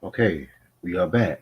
Okay, we are back.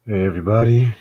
Hey everybody.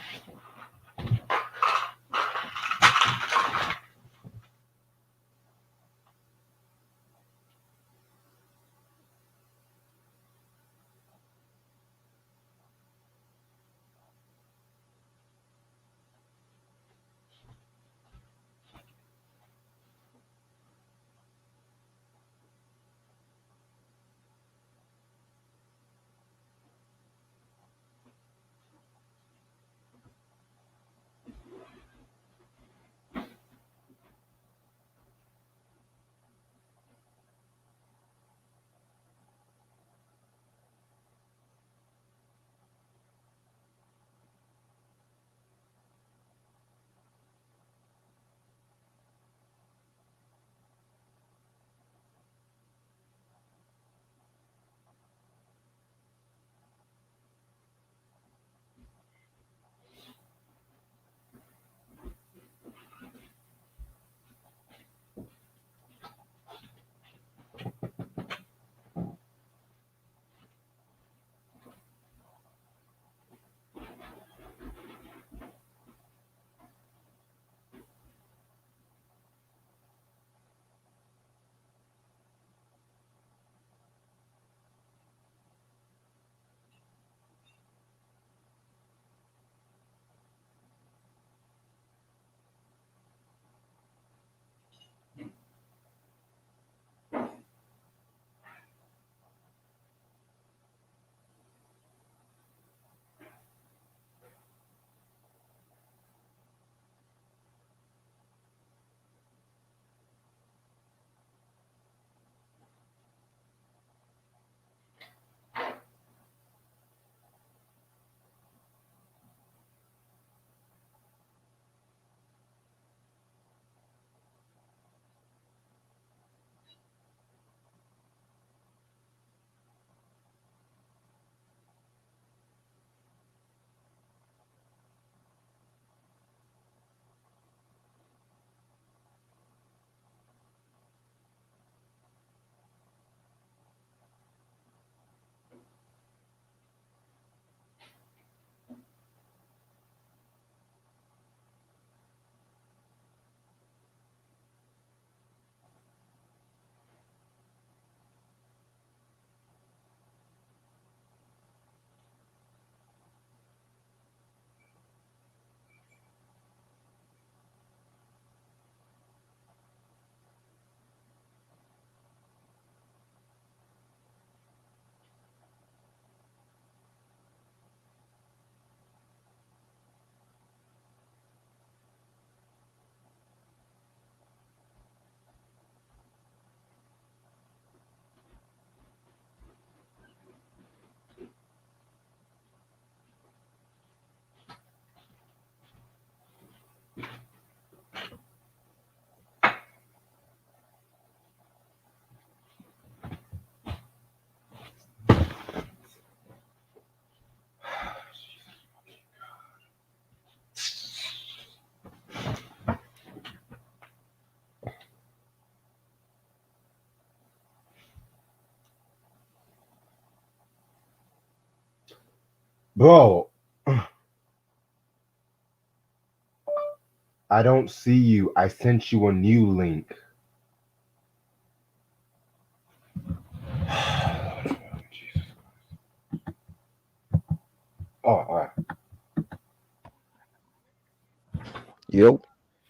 Bro, I don't see you. I sent you a new link. Oh, all right. Yo,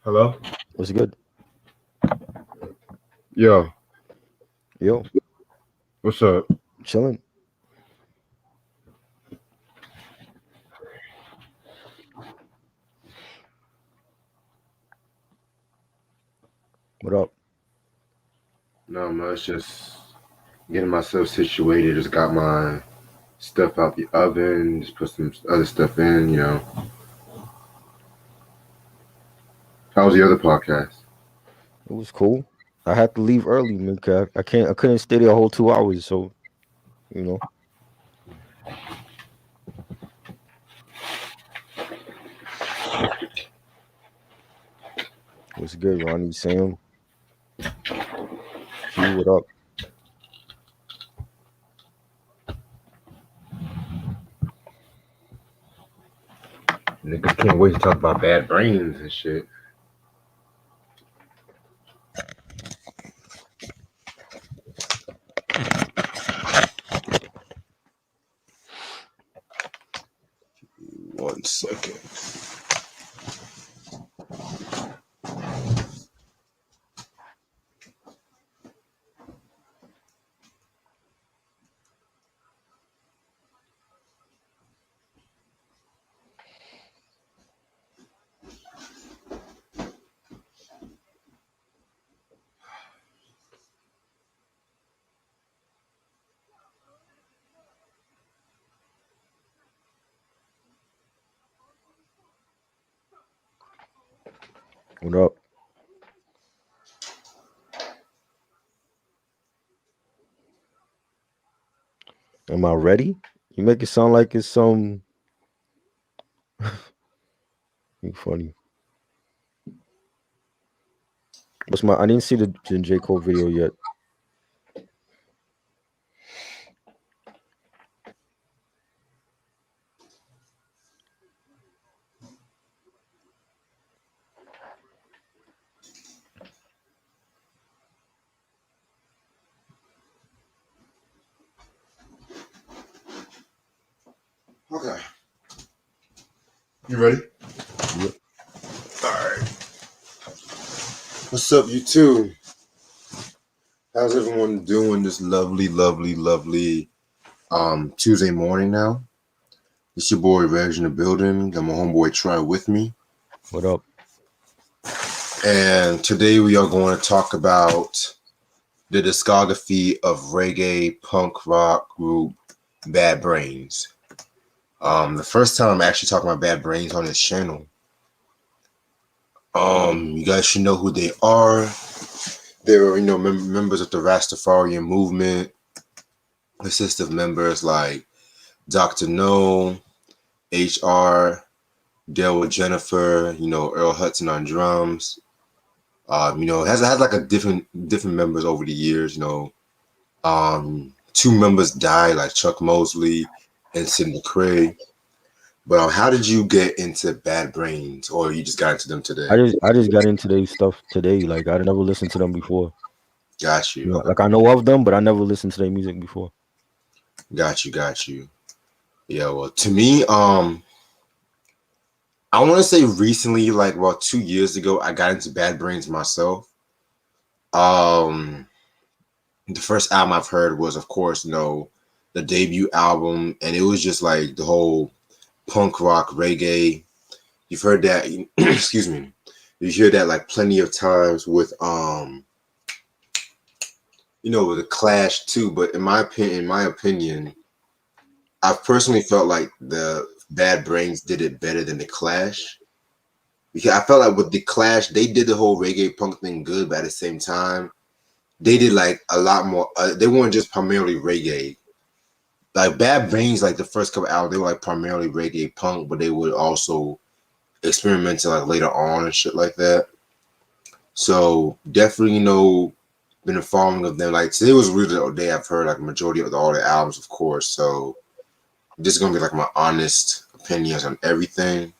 Hello? what's good? Yo, Yo, what's up? chilling. What up? No, much. Just getting myself situated. Just got my stuff out the oven. Just put some other stuff in. How was the other podcast? It was cool. I had to leave early, man. 'Cause I couldn't stay there a whole 2 hours. So you know, it was good. Ronnie, Sam, Q, what up? Niggas can't wait to talk about Bad Brains and shit. One second. What up? Am I ready? You make it sound like it's some. You funny. What's my? I didn't see the J Cole video yet. Okay. You ready? Yep. Alright. What's up, you two? How's everyone doing this lovely, lovely, lovely Tuesday morning now? It's your boy Reg in the building. Got my homeboy Troy with me. What up? And today we are going to talk about the discography of reggae punk rock group Bad Brains. The first time I'm actually talking about Bad Brains on this channel. You guys should know who they are. They're members of the Rastafarian movement. Consist of members like Dr. No, HR, Dale with Jennifer, Earl Hudson on drums. Has like a different members over the years. Two members died, like Chuck Mosley and Sid McRae. But how did you get into Bad Brains, or you just got into them today? I just got into their stuff today. Like I never listened to them before. Got you. Okay. Like I know of them, but I never listened to their music before. Got you. Yeah. Well, to me, I want to say recently, like about 2 years ago, I got into Bad Brains myself. Um, the first album I've heard was, of course, the debut album, and it was just like the whole punk rock reggae. You've heard that, excuse me. You hear that like plenty of times with with the Clash too. But in my opinion, I've personally felt like the Bad Brains did it better than the Clash. Because I felt like with the Clash, they did the whole reggae punk thing good, but at the same time, they did like a lot more. They weren't just primarily reggae. Like Bad Brains, like the first couple albums, they were like primarily reggae punk, but they would also experiment like later on and shit like that. So definitely, been a following of them. Like today was really the day I've heard like majority of all the albums, of course. So this is gonna be like my honest opinions on everything.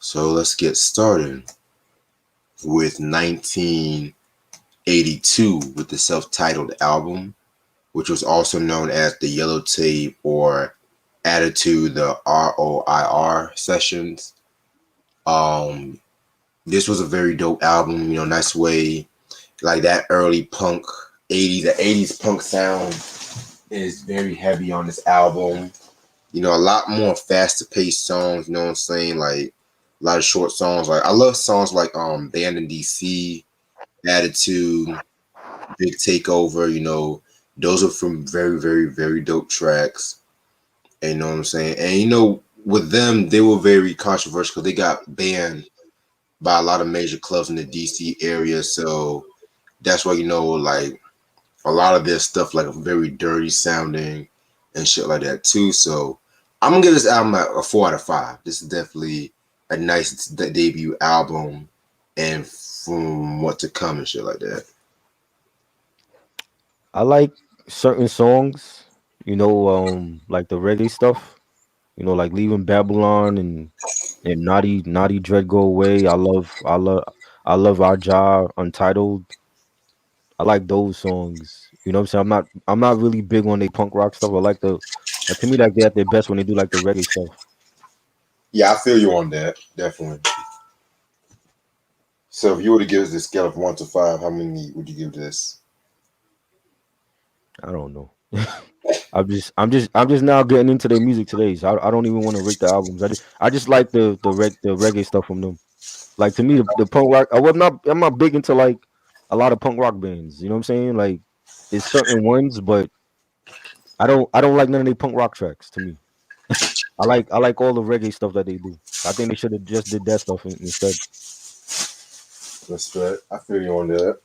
So let's get started with 1982 with the self-titled album, which was also known as the Yellow Tape or added to the ROIR sessions. Um, this was a very dope album, nice way, like that early punk 80s, the 80s punk sound is very heavy on this album. A lot more faster paced songs, you know what I'm saying? Like a lot of short songs. Like I love songs like Band in DC, Attitude, Big Takeover, those are from very, very, very dope tracks. And you know what I'm saying? And with them, they were very controversial because they got banned by a lot of major clubs in the DC area. So that's why, like a lot of their stuff like very dirty sounding and shit like that too. So I'm gonna give this album a 4 out of 5. This is definitely a nice debut album, and from what to come and shit like that. I like certain songs, like the reggae stuff. Like Leaving Babylon and And Naughty Dread Go Away. I love Our Job, Untitled. I like those songs. You know what I'm saying? I'm not really big on they punk rock stuff. I like the to me like they're at their best when they do like the reggae stuff. Yeah, I feel you on that. Definitely. So if you were to give us a scale of 1 to 5, how many would you give this? I don't know. I'm just now getting into their music today. So I don't even want to rate the albums. I just like the reggae stuff from them. Like to me the punk rock I'm not big into like a lot of punk rock bands. You know what I'm saying? Like it's certain ones, but I don't like none of their punk rock tracks to me. I like all the reggae stuff that they do. I think they should have just did that stuff instead. Respect. I feel you on that.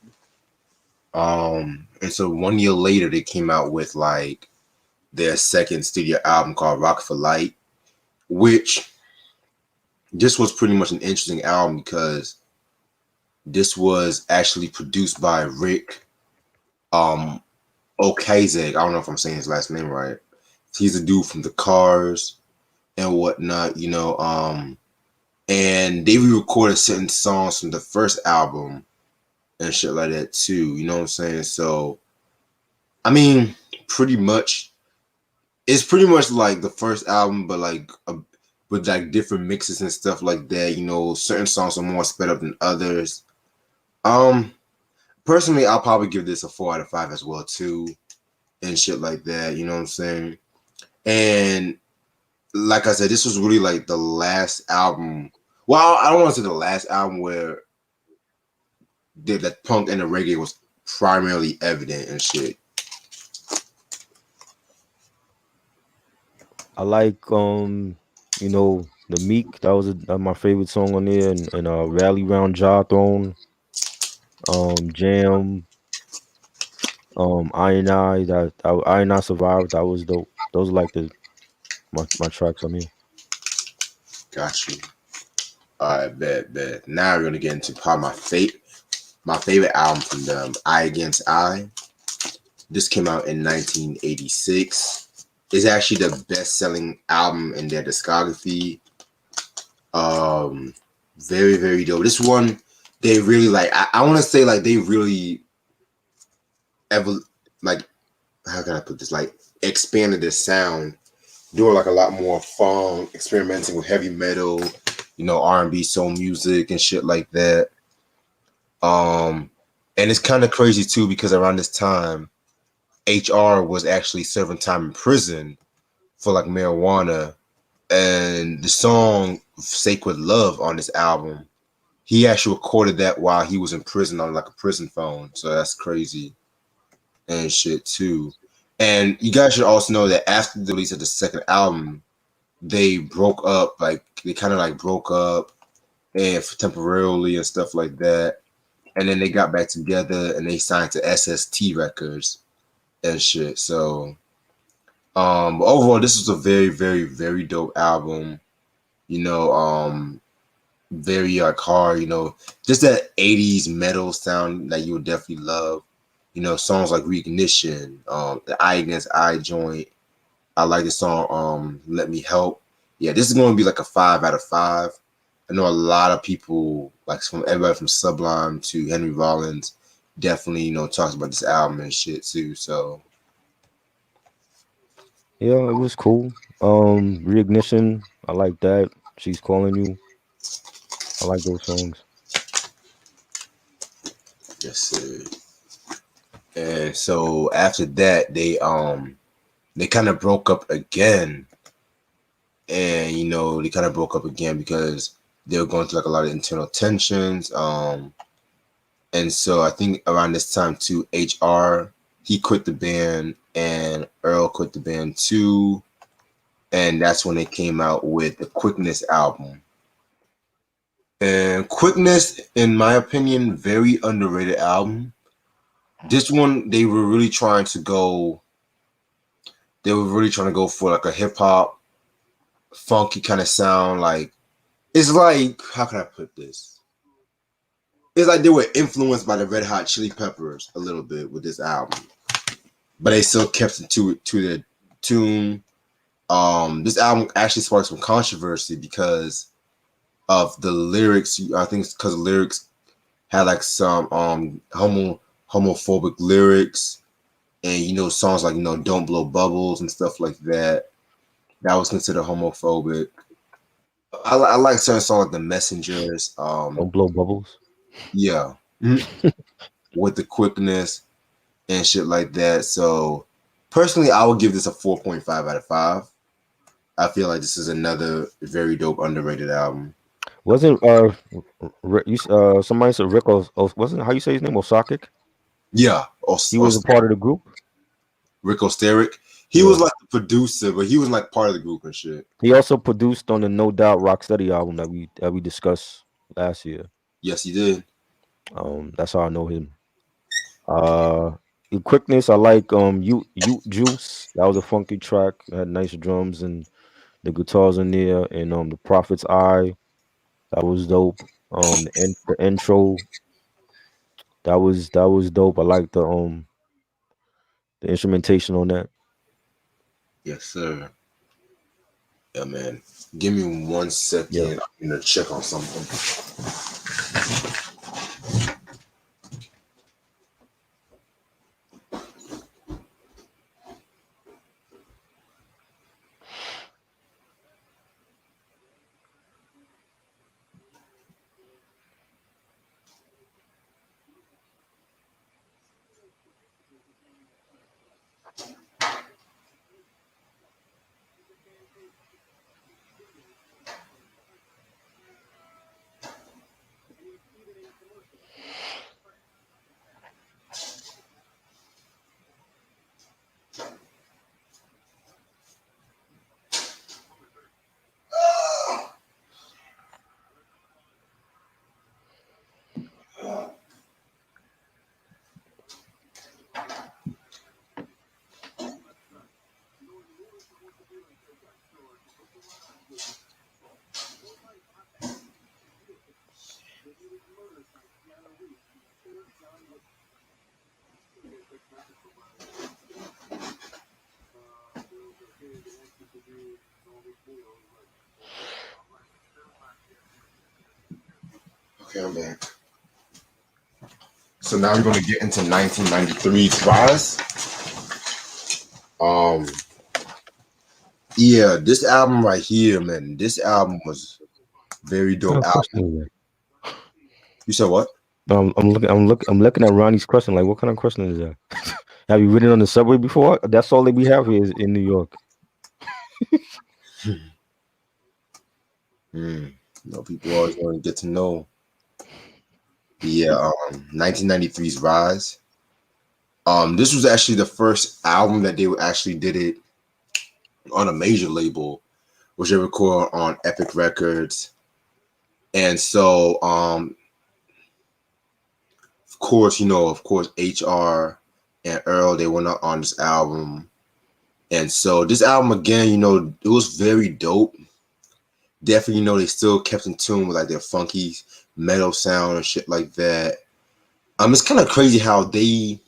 And so 1 year later, they came out with like their second studio album called Rock for Light, which this was pretty much an interesting album because this was actually produced by Rick um Okazek. I don't know if I'm saying his last name right. He's a dude from the Cars and whatnot, and they re-recorded certain songs from the first album and shit like that too. You know what I'm saying? So I mean, pretty much, it's pretty much like the first album, but like with like different mixes and stuff like that. Certain songs are more sped up than others. Um, Personally, I'll probably give this a 4 out of 5 as well too, and shit like that. You know what I'm saying? And like I said, this was really like the last album. Well, I don't want to say the last album where the punk and the reggae was primarily evident and shit. I like the Meek. That was my favorite song on there, and Rally Round Jaw Throne, Jam, I and I Survived. That was dope. Those are like my tracks on here. Got you. All right, bet. Now we're gonna get into probably my favorite album from them, Eye Against Eye. This came out in 1986. It's actually the best-selling album in their discography. Um, Very, very dope. This one, they really like. I want to say like they really ever like. How can I put this? Like expanded the sound, doing like a lot more funk, experimenting with heavy metal, R&B, soul music, and shit like that. Um, and it's kind of crazy too because around this time, HR was actually serving time in prison for like marijuana, and the song "Sacred Love" on this album, he actually recorded that while he was in prison on like a prison phone. So that's crazy and shit too. And you guys should also know that after the release of the second album, they broke up. Like they kind of like broke up and temporarily and stuff like that. And then they got back together and they signed to SST Records and shit. So, but overall, this was a very, very, very dope album. You know, very like hard. Just that '80s metal sound that you would definitely love. Songs like Reignition, the Eye Against Eye joint. I like the song Let Me Help. Yeah, this is going to be like a 5 out of 5. I know a lot of people, like from everybody from Sublime to Henry Rollins, definitely, talks about this album and shit too. So, Yeah, it was cool. Reignition. I like that. She's Calling You. I like those songs. yes, sir. And so after that, they kind of broke up again. And, they kind of broke up again because they were going through like a lot of internal tensions. And so I think around this time too, HR, he quit the band and Earl quit the band too. And that's when they came out with the Quickness album. And Quickness, in my opinion, very underrated album. This one, they were really trying to go for like a hip hop, funky kind of sound. Like, it's like, how can I put this? It's like they were influenced by the Red Hot Chili Peppers a little bit with this album, but they still kept it to the tune. This album actually sparked some controversy because of the lyrics. I think it's because lyrics had like some homophobic lyrics, and songs like "Don't Blow Bubbles" and stuff like that. That was considered homophobic. I like certain songs like "The Messengers." Don't blow bubbles. Yeah, Mhm. With the quickness and shit like that. So personally, I would give this a 4.5 out of 5. I feel like this is another very dope underrated album. Wasn't somebody said Rick wasn't how you say his name, Osakik? Yeah, He was a part of the group. Rico Steric. He was Yeah. like the producer, but he was like part of the group and shit. He also produced on the No Doubt Rocksteady album that we discussed last year. Yes, he did. That's how I know him. Uh, in quickness, I like you Juice. That was a funky track. It had nice drums and the guitars in there, and the Prophet's Eye. That was dope. The intro that was dope. I like the instrumentation on that. Yes, sir. Yeah, man. Give me one Yeah. second. I'm gonna check on something. Okay, I'm back. So now we're gonna get into 1993's Rise. Um, yeah, this album right here, man. This album was very What kind dope of album. question is that? You said what? I'm looking at Ronnie's question. Like, what kind of question is that? Have you ridden on the subway before? That's all that we have here is in New York. Hmm. People always want to get to know. Yeah, 1993's Rise. This was actually the first album that they actually did it on a major label, which they record on Epic Records. And so, of course, HR and Earl, they were not on this album. And so this album again, it was very dope. Definitely, they still kept in tune with like their funky metal sound and shit like that. It's kind of crazy how they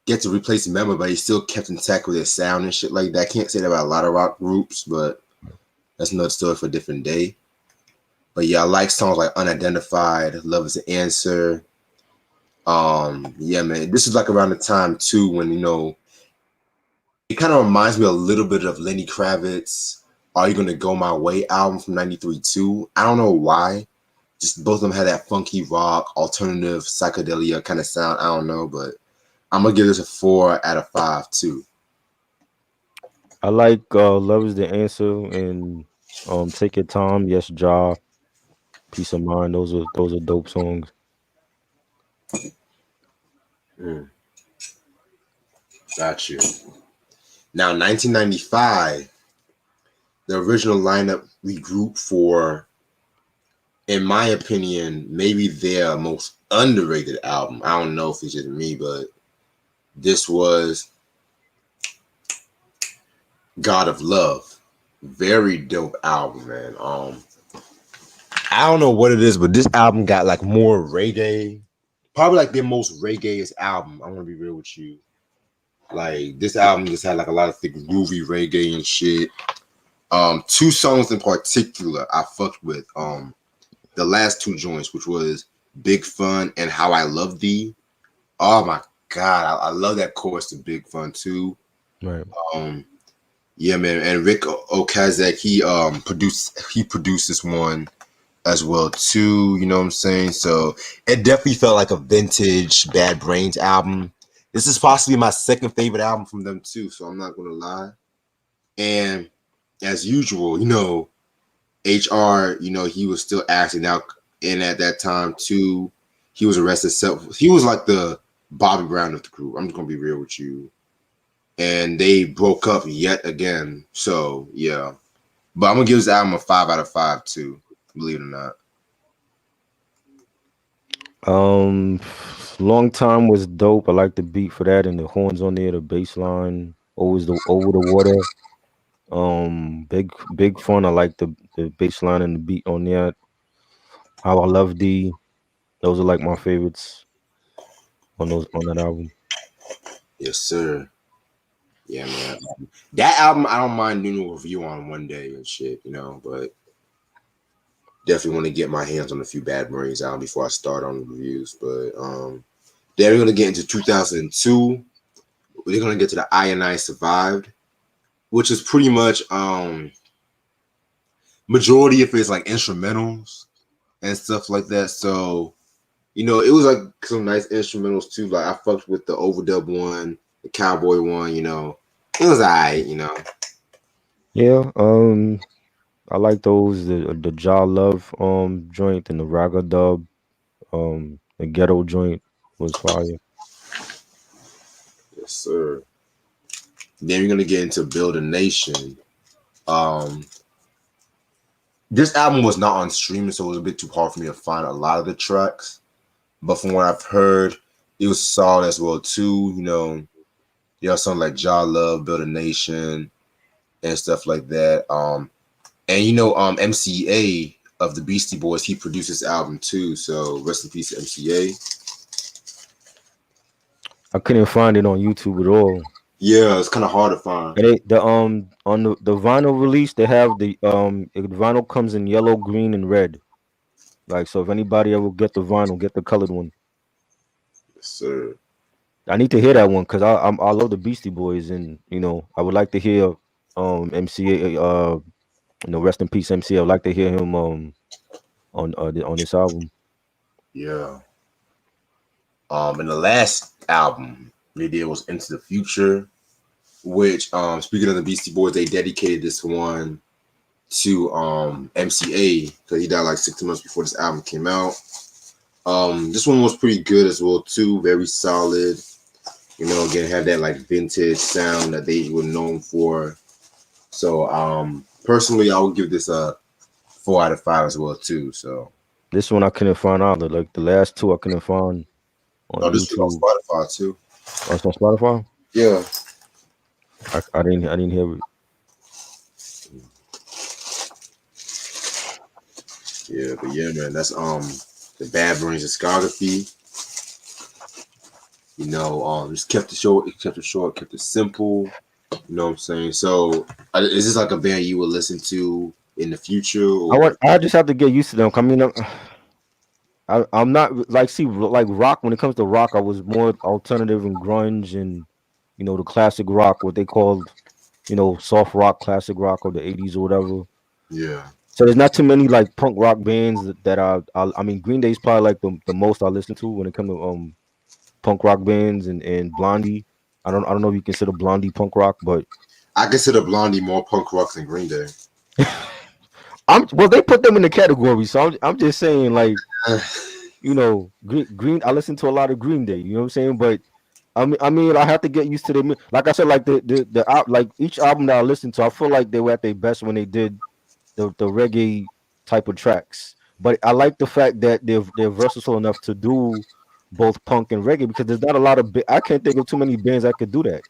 get to replace a member, but he still kept intact with his sound and shit like that. I can't say that about a lot of rock groups, but that's another story for a different day. But yeah, I like songs like Unidentified, Love is the Answer. Yeah, man. This is like around the time too when, it kind of reminds me a little bit of Lenny Kravitz, Are You Gonna Go My Way album from 93 too. I don't know why. Just both of them had that funky rock, alternative, psychedelia kind of sound. I don't know, but I'm gonna give this a 4 out of 5 too. I like Love is the Answer and Take Your Time, Yes Ja, Peace of Mind. Those are dope songs. Mm, got you. Now, 1995, the original lineup regrouped for, in my opinion, maybe their most underrated album. I don't know if it's just me, but this was God of Love. Very dope album, man. I don't know what it is, but this album got like more reggae. Probably like their most reggae album. I'm gonna be real with you. Like this album just had like a lot of thick groovy reggae and shit. Two songs in particular I fucked with. The last two joints, which was Big Fun and How I Love Thee. Oh my god, I love that chorus to Big Fun too. Right. Um, yeah, man, and Rick Okazek, he produced this one as well too. You know what I'm saying? So it definitely felt like a vintage Bad Brains album. This is possibly my second favorite album from them too. So I'm not gonna lie. And as usual, HR, he was still acting out, and at that time too, he was arrested. He was like the Bobby Brown of the group. I'm just gonna be real with you. And they broke up yet again. So yeah, but I'm gonna give this album a 5 out of 5 too. Believe it or not. Um, Long time was dope. I like the beat for that and the horns on there, the bass line, always the over the water. Big fun. I like the bass line and the beat on that. How I Love Thee. Those are like my favorites on that album. Yes, sir. Yeah, man. That album, I don't mind doing a review on one day and shit, but definitely want to get my hands on a few Bad Brains albums before I start on the reviews. But then we're gonna get into 2002. We're gonna get to the I and I Survived, which is pretty much majority of it's like instrumentals and stuff like that. So it was like some nice instrumentals too. Like I fucked with the overdub one, the cowboy one. It was alright. Yeah. I like those the Jaw Love joint and the Raga Dub. The Ghetto joint was fire. Yes, sir. Then we're gonna get into Build a Nation. Um, this album was not on streaming, so it was a bit too hard for me to find a lot of the tracks. But from what I've heard, it was solid as well too. Something like Jah Love, Build a Nation, and stuff like that. And MCA of the Beastie Boys, he produced this album too. So rest in peace, MCA. I couldn't find it on YouTube at all. Yeah, it's kind of hard to find. And the on the vinyl release they have the vinyl comes in yellow, green, and red. Like so, if anybody ever get the vinyl, get the colored one. Yes, sir. I need to hear that one because I love the Beastie Boys and I would like to hear MCA rest in peace MCA. I'd like to hear him on this album. Yeah. And the last album they did was Into the Future, which speaking of the Beastie Boys, they dedicated this one to MCA because he died like 6 months before this album came out. This one was pretty good as well too, very solid. Again, had that like vintage sound that they were known for. So personally, I would give this a 4 out of 5 as well too. So This one I couldn't find either. Like the last two I couldn't find on oh, this was on YouTube. Spotify too. Oh, it's on Spotify. Yeah, I didn't hear it. yeah, but yeah, man, that's the Bad Brains discography. Just kept it short, kept it simple. You know what I'm saying? So, is this like a band you would listen to in the future, or I just have to get used to them. I mean, I'm not like see like rock. When it comes to rock, I was more alternative and grunge and the classic rock, what they called soft rock, classic rock of the '80s or whatever. yeah? So there's not too many like punk rock bands that I mean Green Day's probably like the most I listen to when it comes to punk rock bands and Blondie. I don't know if you consider Blondie punk rock, but I consider Blondie more punk rock than Green Day. well they put them in the category, so I'm just saying like Green. I listen to a lot of Green Day. You know what I'm saying? But I mean, I have to get used to them. Like I said, like like each album that I listened to, I feel like they were at their best when they did the reggae type of tracks. But I like the fact that they're versatile enough to do both punk and reggae because there's not a lot of I can't think of too many bands that could do that.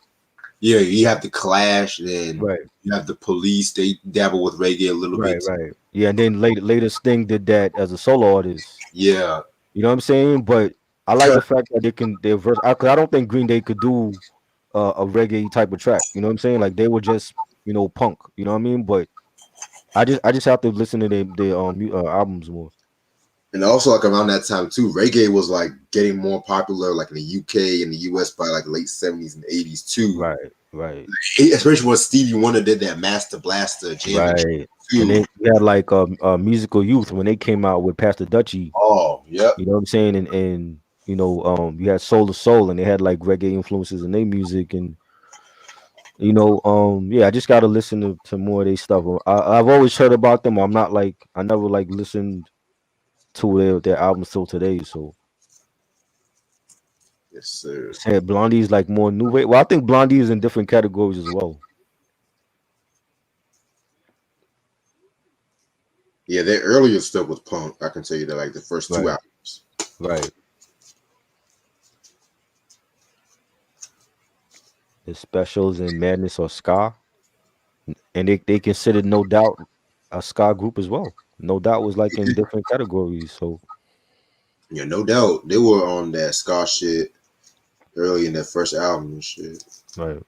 Yeah, you have the Clash, then Right, you have the Police. They dabble with reggae a little right, bit. right. Yeah, and then later Sting did that as a solo artist. Yeah, You know what I'm saying? But I like the fact that they're versatile. Cause I don't think Green Day could do a reggae type of track. You know what I'm saying? Like they were just punk. You know what I mean? But I just have to listen to their albums more. And also like around that time too, reggae was like getting more popular, like in the UK and the US by like late '70s and '80s too. Right, right, Especially when Stevie Wonder did that Master Blaster jamming right. And too. then you had like musical youth when they came out with Pastor Dutchy. Oh, yep. You know what I'm saying? And you know, you had Soul to Soul, and they had like reggae influences in their music, and yeah, I just gotta listen to more of their stuff. I've always heard about them. I'm not like I never like listened to their albums till today. So Yes, sir. said Blondie's like more new wave. Well, I think Blondie is in different categories as well. Yeah, their earlier stuff was punk. I can tell you that, like the first two Right, albums. right. The specials and Madness or Ska, and they considered No Doubt a ska group as well. No Doubt was like in different categories. So Yeah, no doubt they were on that ska shit early in that first album and shit. right.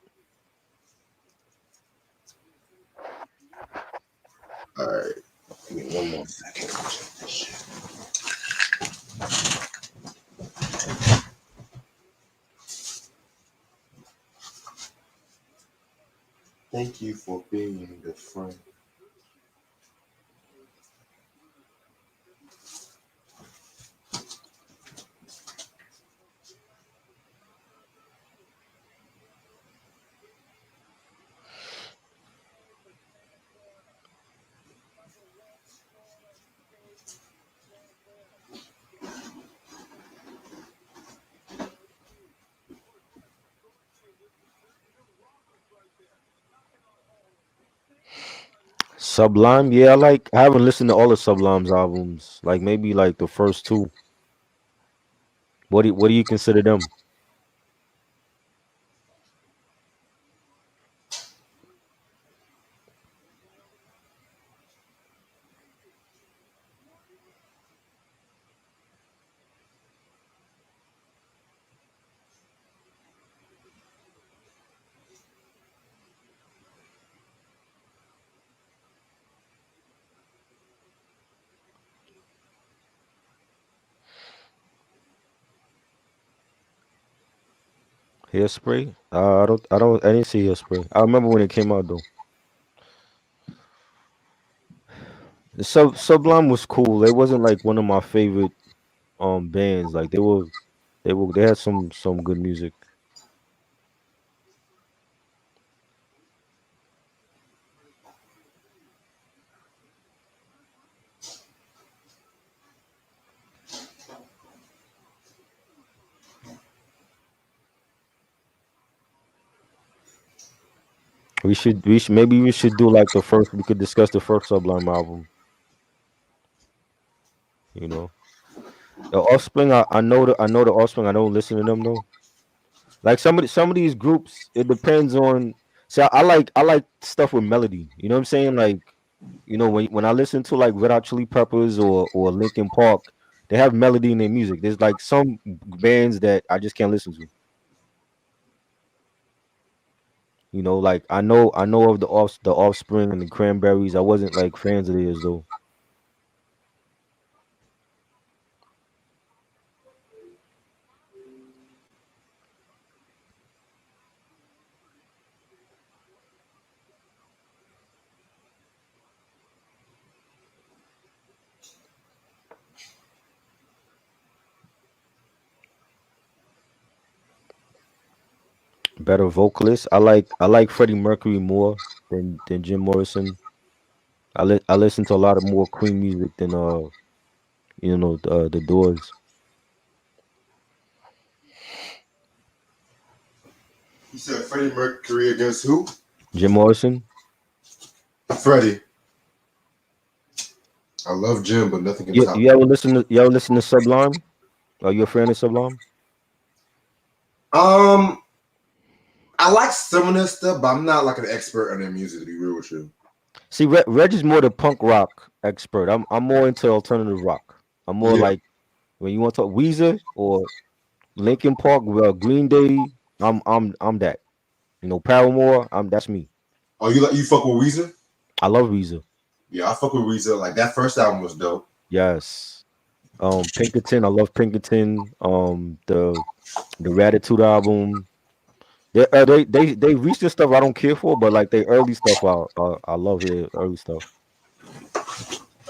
All right, give me one more second. Check this shit. Thank you for being the friend. Sublime, yeah, I haven't listened to all the Sublime's albums. Like maybe like the first two. What do you consider them? Hairspray? I didn't see Hairspray. I remember when it came out though. The Sublime was cool. It wasn't like one of my favorite bands. Like they had some good music. We should maybe we should do like the first we could discuss the first Sublime album, you know. The Offspring, I know the Offspring. I don't listen to them though. Like some of these groups, it depends on. See, I like stuff with melody. You know what I'm saying? Like, when I listen to like Red Hot Chili Peppers or Linkin Park, they have melody in their music. There's like some bands that I just can't listen to. Like I know of the Offspring and the Cranberries. I wasn't like fans of theirs though. Better vocalists. I like Freddie Mercury more than Jim Morrison. I listen to a lot of more Queen music than the Doors. You said Freddie Mercury against who? Jim Morrison. Freddie. I love Jim, but nothing can You top. you ever listen to you ever listen to Sublime? Are you a fan of Sublime? Um, I like some of their stuff, but I'm not like an expert on their music. To be real with you. See, Reg is more the punk rock expert. I'm more into alternative rock. I'm more Yeah. like when you want to talk Weezer or Linkin Park, Green Day. I'm that. Paramore. That's me. Oh, you fuck with Weezer? I love Weezer. Yeah, I fuck with Weezer. Like that first album was dope. Yes. Pinkerton, I love Pinkerton. The Ratitude album. They recent stuff I don't care for, but like they early stuff I love their early stuff.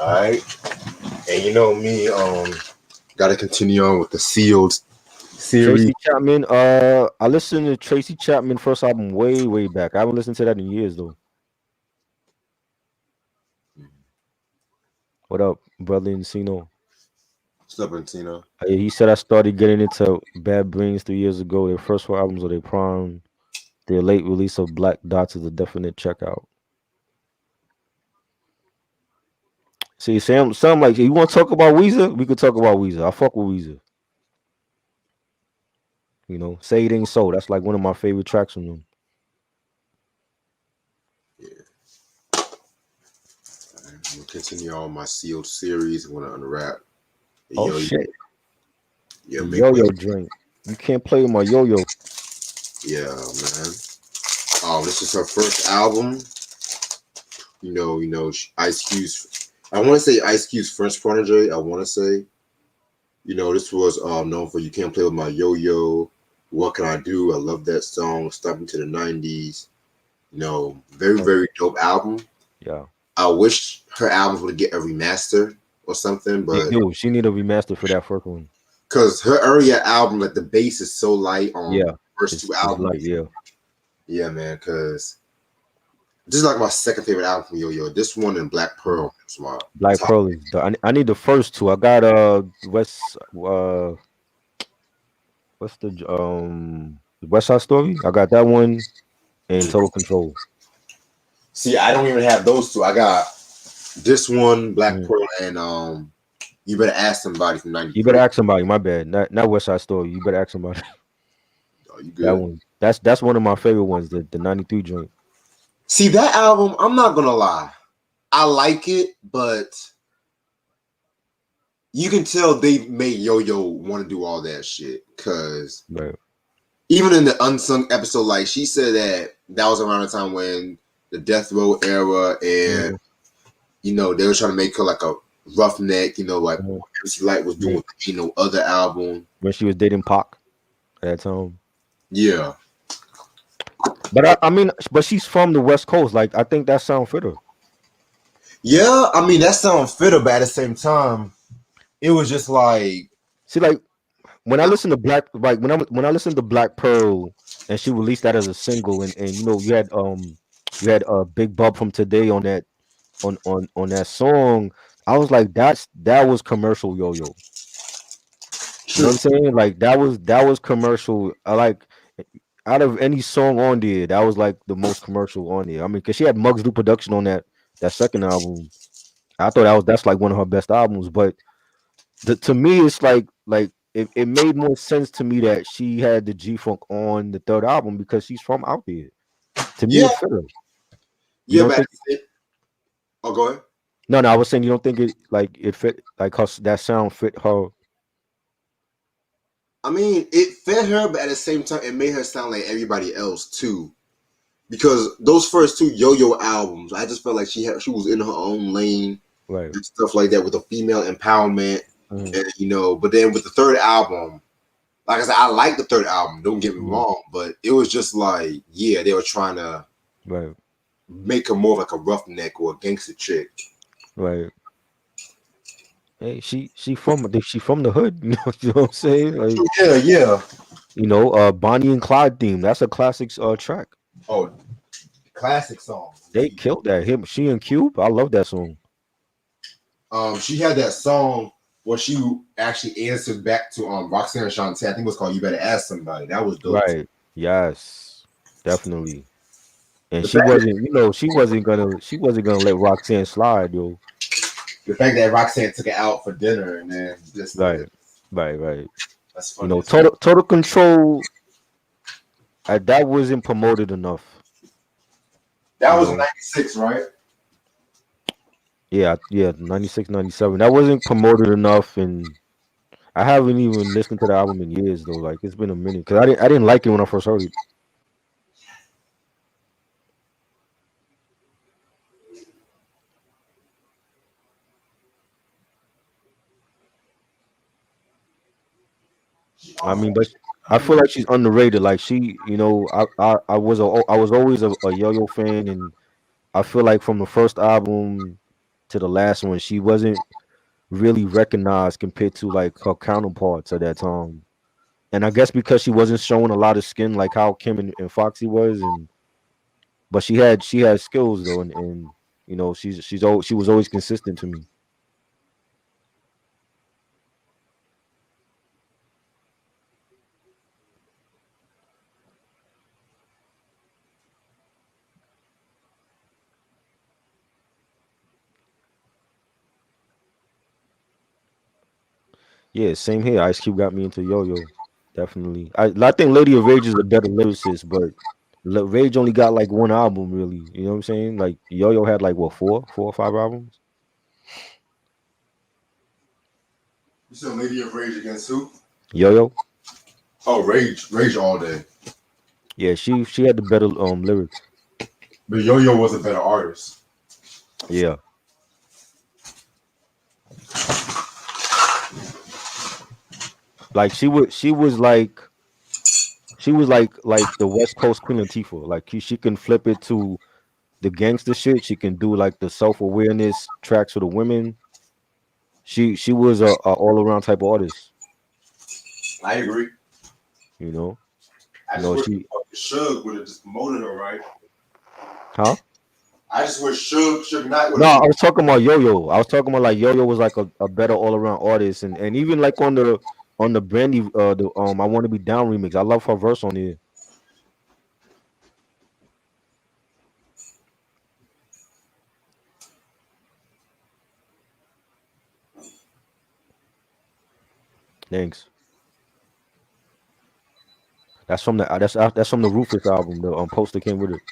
All right, and you know me, got to continue on with the Sealed series. Tracy Chapman, I listened to Tracy Chapman first album way back. I haven't listened to that in years though. What up, brother Encino? Serpentina. He said I started getting into Bad Brains 3 years ago. Their first four albums of their prime. Their late release of Black Dots is a definite checkout. See, Sam, like you want to talk about Weezer? We could talk about Weezer. I fuck with Weezer. You know, Say It Ain't So. That's like one of my favorite tracks from them. Yeah, I'm gonna continue on my Sealed series. I'm gonna unwrap. Oh Yo, shit, yo, the make way. yo-yo drink. You can't play with my yo-yo. Yeah, man. This is her first album. Ice Cube's. I want to say Ice Cube's French protege. I want to say, this was known for "You Can't Play with My Yo-Yo." What can I do? I love that song. Step into the '90s. Very Oh very dope album. yeah, I wish her albums would get a remaster or something, they but do. She need a remaster for that first one. because her earlier album, like the bass is so light on Yeah, the first two it's like albums. yeah. Yeah, man. Because this is like my second favorite album from Yo-Yo. This one and Black Mm. Pearl is my Black top. Pearl is I need the first two. I got West Side Story. I got that one and Total Control. See, I don't even have those two. I got this one, Black Mhm. Pearl, and You Better Ask Somebody from You better '93. ask somebody. My bad. Not West Side Story. You better ask somebody. Are you That good? one. That's one of my favorite ones. The '93 joint. See, that album, I'm not gonna lie. I like it, but you can tell they made Yo-Yo want to do all that shit. Cause Right. even in the unsung episode, like she said that was around the time when the Death Row era, and Mhm, they were trying to make her like a roughneck, like mhm. what MC Light was doing Yeah. with the Ain't No Other album. When she was dating Pac at that time. Yeah. But I mean, but she's from the West Coast. Like I think that sound fit her. Yeah, I mean that sounds fitter, but at the same time, it was just like See, like when I listen to when I listen to Black Pearl and she released that as a single, and you had Big Bub from Today on that on that song. I was like, that was commercial yo-yo. You know true. what I'm saying? Like that was commercial. I like out of any song on there, that was like the most commercial on there. I mean, because she had Muggs do production on that second album. I thought that's like one of her best albums. But to me, it's like it made more sense to me that she had the G Funk on the third album because she's from out there. To me, Yeah, it fit her. You yeah, don't but think? oh, go ahead. No, I was saying you don't think it fit like her that sound fit her. I mean, it fit her, but at the same time, it made her sound like everybody else too. Because those first two Yo-Yo albums, I just felt like she was in her own lane Right. and stuff like that with the female empowerment, Mhm. and But then with the third album, like I said, I like the third album. Don't get me Mhm. wrong, but it was just like, yeah, they were trying to Right. make her more like a roughneck or a gangster chick. Right. Hey, she from the hood. You know what I'm saying? Like Yeah, yeah. Bonnie and Clyde theme. That's a classic track. Oh, classic song. They killed that. She and Cube. I love that song. She had that song where she actually answered back to Roxanne and Shantae. I think it was called "You Better Ask Somebody." That was dope. Right. Yes. Definitely. And The fact that she wasn't gonna let Roxanne slide, yo. the fact that Roxanne took it out for dinner and then just like Right. Right. that's You funny know, as hell. total control that wasn't promoted enough. That You was in know. '96, right? Yeah, 96, 97. That wasn't promoted enough, and I haven't even listened to the album in years though. Like it's been a minute because I didn't like it when I first heard it. I mean, but I feel like she's underrated. Like I was always a Yo-Yo fan, and I feel like from the first album to the last one, she wasn't really recognized compared to like her counterparts at that time. And I guess because she wasn't showing a lot of skin like how Kim and Foxy was, and but she had skills though, and she was always consistent to me. Yeah, same here. Ice Cube got me into Yo-Yo. Definitely. I think Lady of Rage is a better lyricist, but Rage only got like one album really. You know what I'm saying? Like Yo-Yo had like what, four or five albums? You said Lady of Rage against who? Yo-Yo? Oh, Rage, Rage all day. Yeah, she had the better lyrics. But Yo Yo was a better artist. Yeah. Like she was like the West Coast Queen Latifah. Like she can flip it to the gangster shit. She can do like the self-awareness tracks for the women. She was a all around type of artist, I agree. you know. I You just know, wish she Suge would have just promoted her right. huh? I just wish Suge Knight would No, have. I was talking about Yo-Yo. I was talking about like Yo-Yo was like a better all around artist, and even like on the Brandy the I Want to Be Down remix. I love her verse on here. Thanks. That's from the Rufus album. The poster came with it.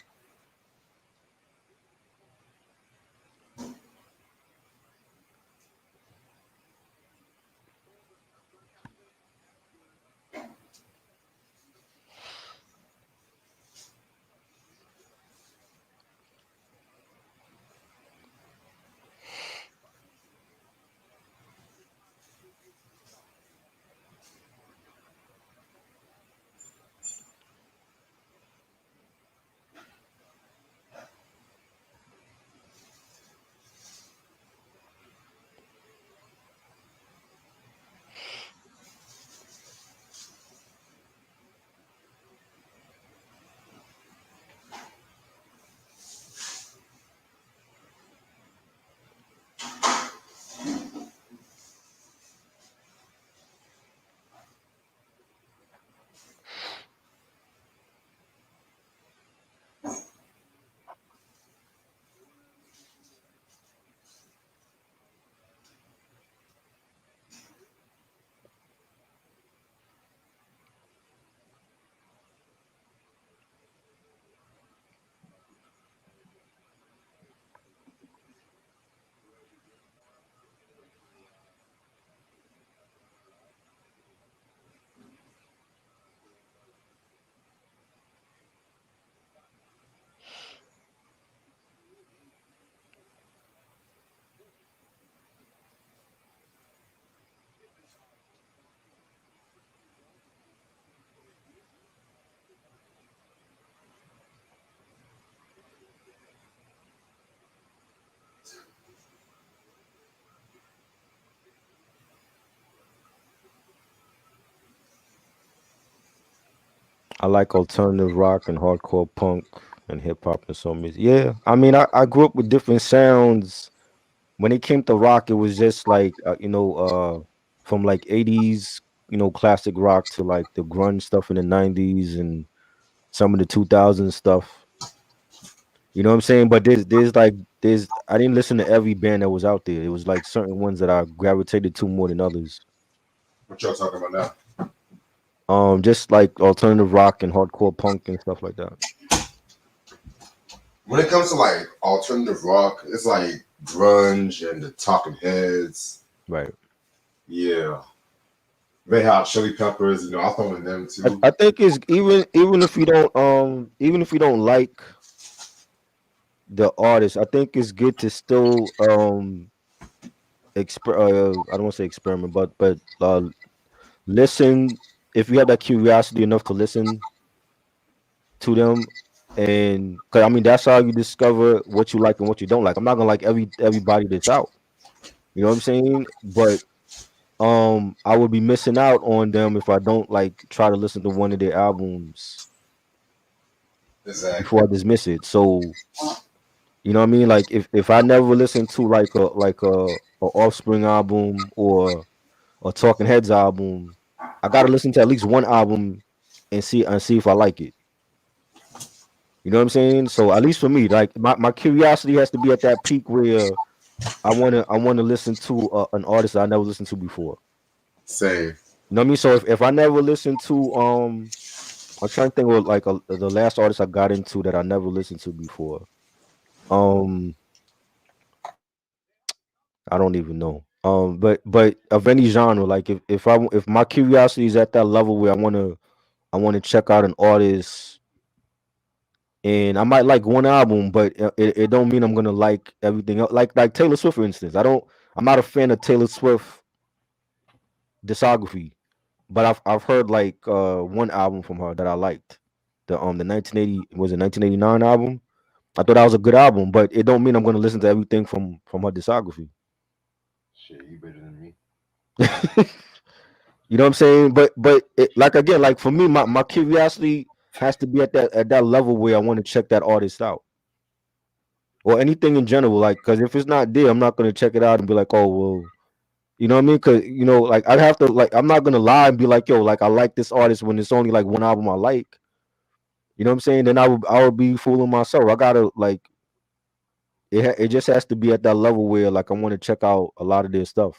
I like alternative rock and hardcore punk and hip hop and so music. Yeah, I mean, I grew up with different sounds. When it came to rock, it was just like from like '80s, classic rock to like the grunge stuff in the '90s and some of the 2000s stuff. You know what I'm saying? But there's I didn't listen to every band that was out there. It was like certain ones that I gravitated to more than others. What y'all talking about now? Just like alternative rock and hardcore punk and stuff like that. When it comes to like alternative rock, it's like grunge and the Talking Heads. Right. Yeah, Red Hot Chili Peppers. I throw in them too. I think it's even if you don't like the artist, I think it's good to still I don't want to say experiment, but listen if you have that curiosity enough to listen to them, and cause I mean that's how you discover what you like and what you don't like. I'm not gonna like everybody that's out. You know what I'm saying? But I would be missing out on them if I don't like try to listen to one of their albums before Exactly. I dismiss it. So you know what I mean? Like if I never listen to like a Offspring album or a Talking Heads album, I gotta listen to at least one album and see if I like it. You know what I'm saying? So at least for me, like my curiosity has to be at that peak where I wanna listen to an artist that I never listened to before. Same. You know what I mean? So if I never listened to I'm trying to think of like the last artist I got into that I never listened to before. Um, I don't even know. But of any genre, like if my curiosity is at that level where I wanna check out an artist and I might like one album, but it don't mean I'm gonna like everything else. Like Taylor Swift, for instance. I'm not a fan of Taylor Swift discography, but I've heard like one album from her that I liked. The 1980 was it 1989 album. I thought that was a good album, but it don't mean I'm gonna listen to everything from her discography. Shit, you better than me. You know what I'm saying? But like again, like for me, my curiosity has to be at that level where I want to check that artist out or anything in general. Like, because if it's not there, I'm not gonna check it out and be like, oh well, you know what I mean? Because like I'd have to like I'm not gonna lie and be like, yo, like I like this artist when it's only like one album I like. You know what I'm saying? Then I would be fooling myself. I gotta like it just has to be at that level where like I want to check out a lot of their stuff.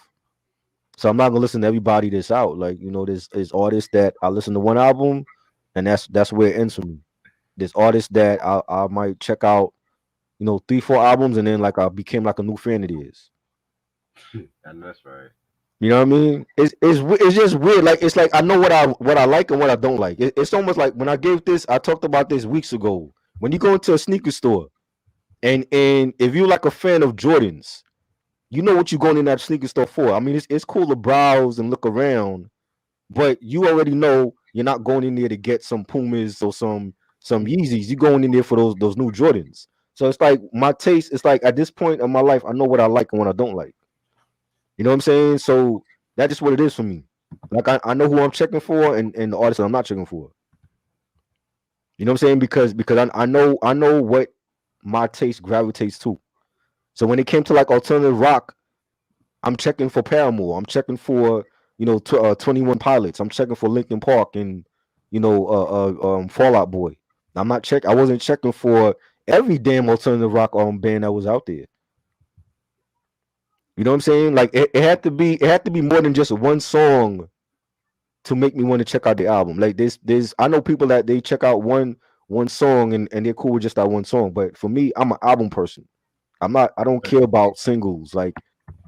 So I'm not gonna listen to everybody that's out. Like there's artists that I listen to one album, and that's where it ends for me. There's artists that I might check out, 3 4 albums, and then like I became like a new fan of theirs. And that's right. You know what I mean? It's just weird. Like it's like I know what I like and what I don't like. It's almost like when I talked about this weeks ago. When you go into a sneaker store and if you're like a fan of Jordans, you know what you're going in that sneaker store for. I mean, it's cool to browse and look around, but you already know you're not going in there to get some Pumas or some Yeezys. You're going in there for those new Jordans. So it's like my taste. It's like at this point in my life, I know what I like and what I don't like. You know what I'm saying? So that's just what it is for me. Like I know who I'm checking for and the artists that I'm not checking for. You know what I'm saying? Because I know what my taste gravitates to. So when it came to like alternative rock, I'm checking for Paramore. I'm checking for 21 Pilots. I'm checking for Linkin Park and Fallout Boy. I wasn't checking for every damn alternative rock band that was out there. You know what I'm saying? Like it had to be more than just one song to make me want to check out the album. Like there's I know people that they check out one song and they're cool with just that one song. But for me, I'm an album person. I don't care about singles. Like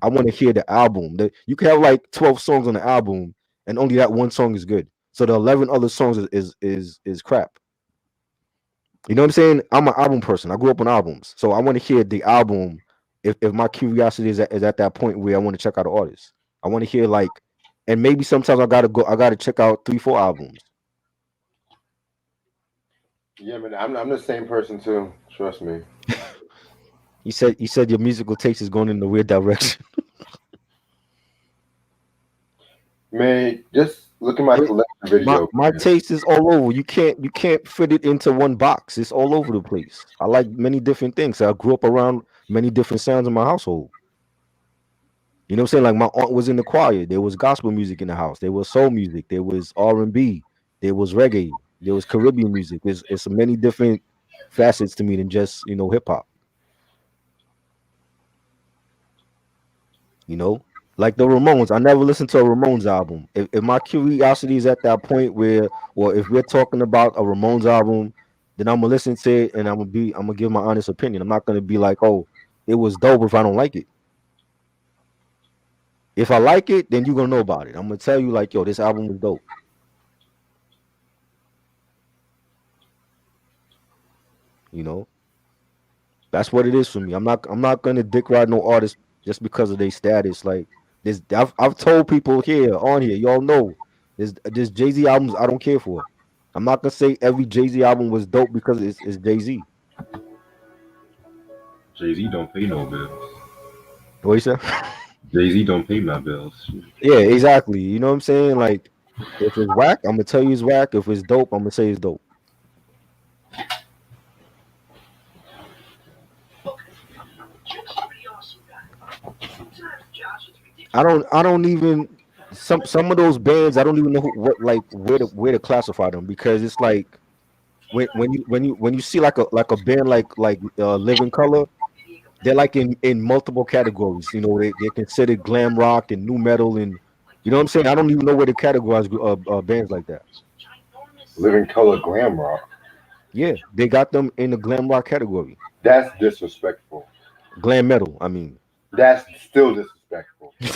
I want to hear the album. You can have like 12 songs on the album and only that one song is good. So the 11 other songs is crap. You know what I'm saying? I'm an album person. I grew up on albums. So I want to hear the album if my curiosity is at that point where I want to check out the artist. I want to hear like and maybe sometimes I gotta check out 3 4 albums. Yeah, man, I'm the same person too. Trust me. You said your musical taste is going in a weird direction. Man, just look at my It, collection my video, my man. taste is all over. You can't fit it into one box. It's all over the place. I like many different things. I grew up around many different sounds in my household. You know what I'm saying? Like my aunt was in the choir. There was gospel music in the house. There was soul music. There was R&B. There was reggae. There was Caribbean music. It's many different facets to me than just hip hop. You know, like the Ramones. I never listened to a Ramones album. If my curiosity is at that point where, or if we're talking about a Ramones album, then I'm gonna listen to it and I'm gonna give my honest opinion. I'm not gonna be like, oh, it was dope if I don't like it. If I like it, then you're gonna know about it. I'm gonna tell you like, yo, this album was dope. You know, that's what it is for me. I'm not gonna dick ride no artist just because of their status. Like this, I've told people here on here, y'all know. There's Jay Z albums I don't care for. I'm not gonna say every Jay Z album was dope because it's Jay Z. Jay Z don't pay no bills. What you say? Jay Z don't pay my bills. Yeah, exactly. You know what I'm saying? Like, if it's whack, I'm gonna tell you it's whack. If it's dope, I'm gonna say it's dope. I don't even some of those bands I don't even know what like where to classify them because it's like when you see like a band like Living Color, they're like in multiple categories. You know, they're considered glam rock and new metal and you know what I'm saying. I don't even know where to categorize bands like that. Living Color Glam Rock. Yeah, they got them in the glam rock category, That's disrespectful. glam metal. I mean, That's still disrespectful. You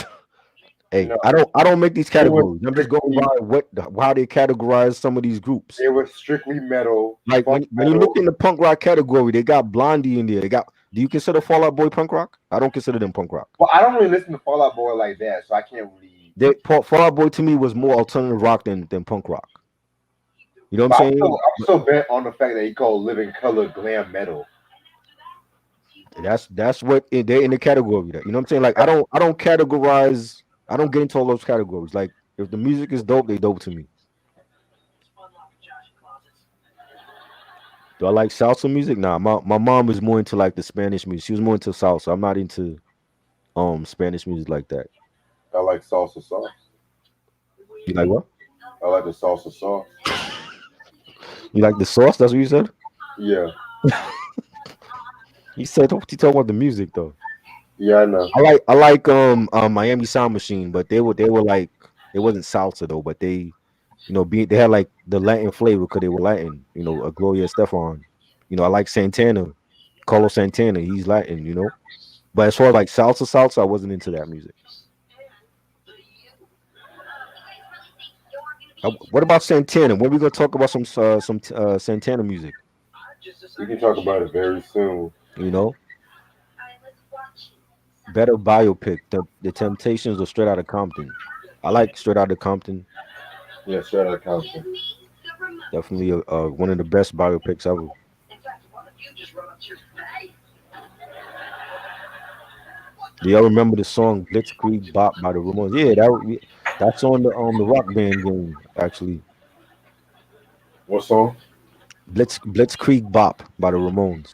hey, know, I don't make these it was categories. I'm just going by strictly how they categorize some of these groups. it was strictly metal, Like funk when you look metal. in the punk rock category, they got Blondie in there. They got. Do you consider Fall Out Boy punk rock? I don't consider them punk rock. Well, I don't really listen to Fall Out Boy like that, so I can't really. Fall Out Boy to me was more alternative rock than punk rock. You know what I'm But saying? I'm still bent on the fact that he called Living Color glam metal. That's what they're in the category. That you know what I'm saying? Like I don't categorize. I don't get into all those categories. Like if the music is dope, they dope to me. Do I like salsa music? Nah, my mom is more into like the Spanish music. She was more into salsa. I'm not into Spanish music like that. I like salsa sauce. You like what? I like the salsa sauce. You like the sauce? That's what you said. Yeah, You said what you talking about the music though. yeah, I know. I like Miami Sound Machine, but they were like it wasn't salsa though, but they had like the Latin flavor because they were Latin. You know, Gloria Estefan. You know, I like Santana, Carlos Santana. He's Latin. You know, but as far as like salsa, I wasn't into that music. What about Santana? When we gonna talk about some Santana music? We can talk about it very soon. You know, better biopic. The Temptations or Straight Outta Compton. I like Straight Outta Compton. Yeah, straight out of Compton. Definitely one of the best biopics ever. Do y'all remember the song Blitzkrieg Bop by the Ramones? Yeah, that's on the Rock Band game actually. What song? Blitzkrieg Bop by the Ramones.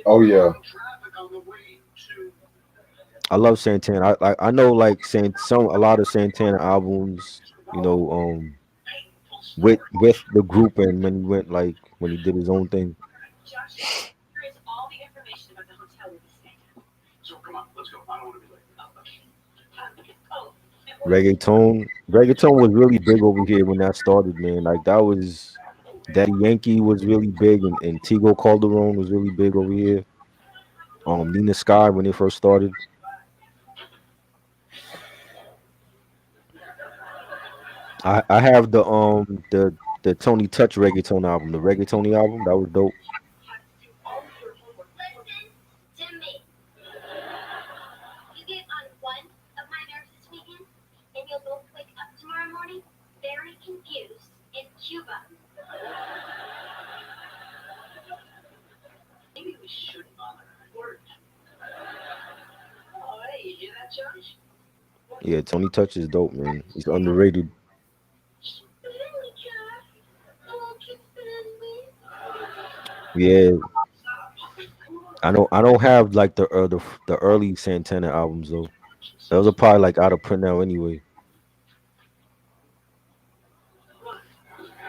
Oh yeah. I love Santana. I know like a lot of Santana albums. You know, with the group and when he went like when he did his own thing. Reggaeton was really big over here when that started, man. Like that was Daddy Yankee was really big, and Tigo Calderon was really big over here. Nina Sky when they first started. I have the Tony Touch reggaeton album, the reggaetoni album. That was dope. Yeah, Tony Touch is dope, man. He's underrated. Yeah, I don't have like the early Santana albums though. Those are probably like out of print now anyway.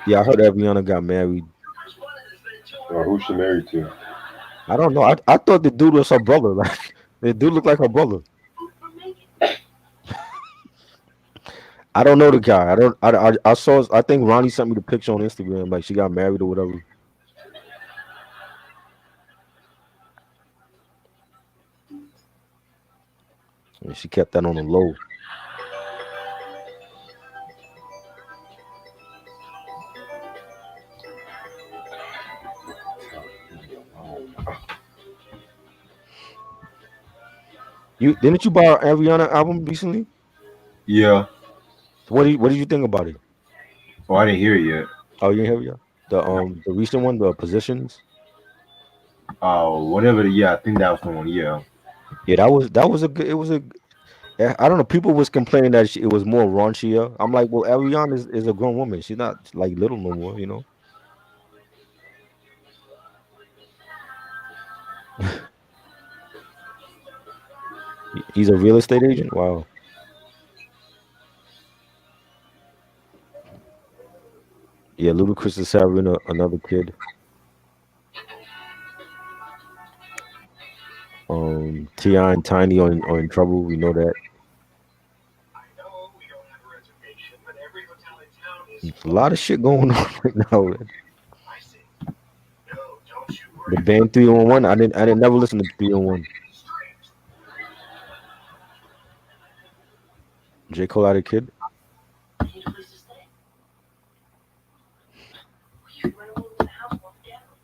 Yeah, I heard Aviana got married. Who's she married to? I don't know. I thought the dude was her brother. Like the dude looked like her brother. I don't know the guy. I don't. I saw. I think Ronnie sent me the picture on Instagram. Like she got married or whatever. And she kept that on the low. You didn't you buy an Aviana album recently? Yeah. What did you think about it? Oh, I didn't hear it yet. Oh, you didn't hear it yet? The recent one, the positions. Oh, whatever. Yeah, I think that was the one. Yeah. Yeah, that was a good. It was a. I don't know. People was complaining that it was more raunchier. I'm like, well, Ariana is a grown woman. She's not like little no more. You know. He's a real estate agent. Wow. Yeah, Ludacris is having another kid. Ti and Tiny are in trouble. We know that. There's a lot of shit going on right now. Man. The band 301. I didn't never listen to 301. J Cole had a kid.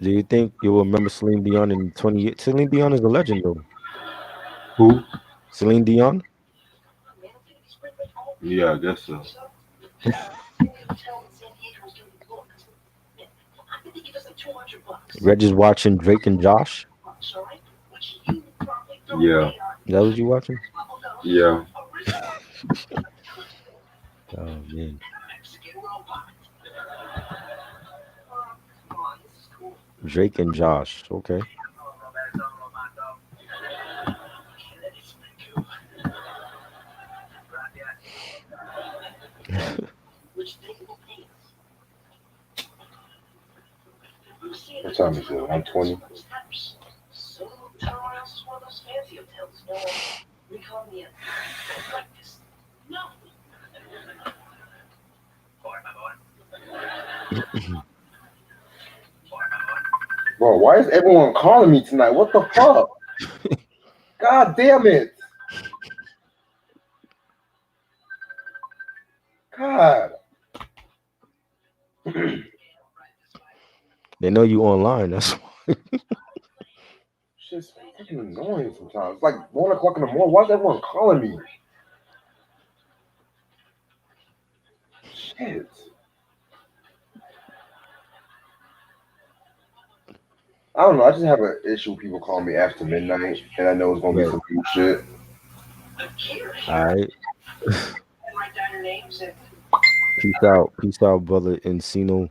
Do you think you'll remember Celine Dion in 20 years? Celine Dion is a legend though. Who? Celine Dion. Yeah, I guess so. Reg is watching Drake and Josh. Yeah. Is that what you watching? Yeah. Oh man, Drake and Josh. Okay. What time is it? 1:20. Bro, why is everyone calling me tonight? What the fuck? God damn it. God. They know you online. That's Shit's fucking annoying sometimes. It's like 1 o'clock in the morning. Why is everyone calling me? Shit. I don't know. I just have an issue with people calling me after midnight, and I know it's gonna be right. some new shit. All right. Peace out. Peace out, brother Encino.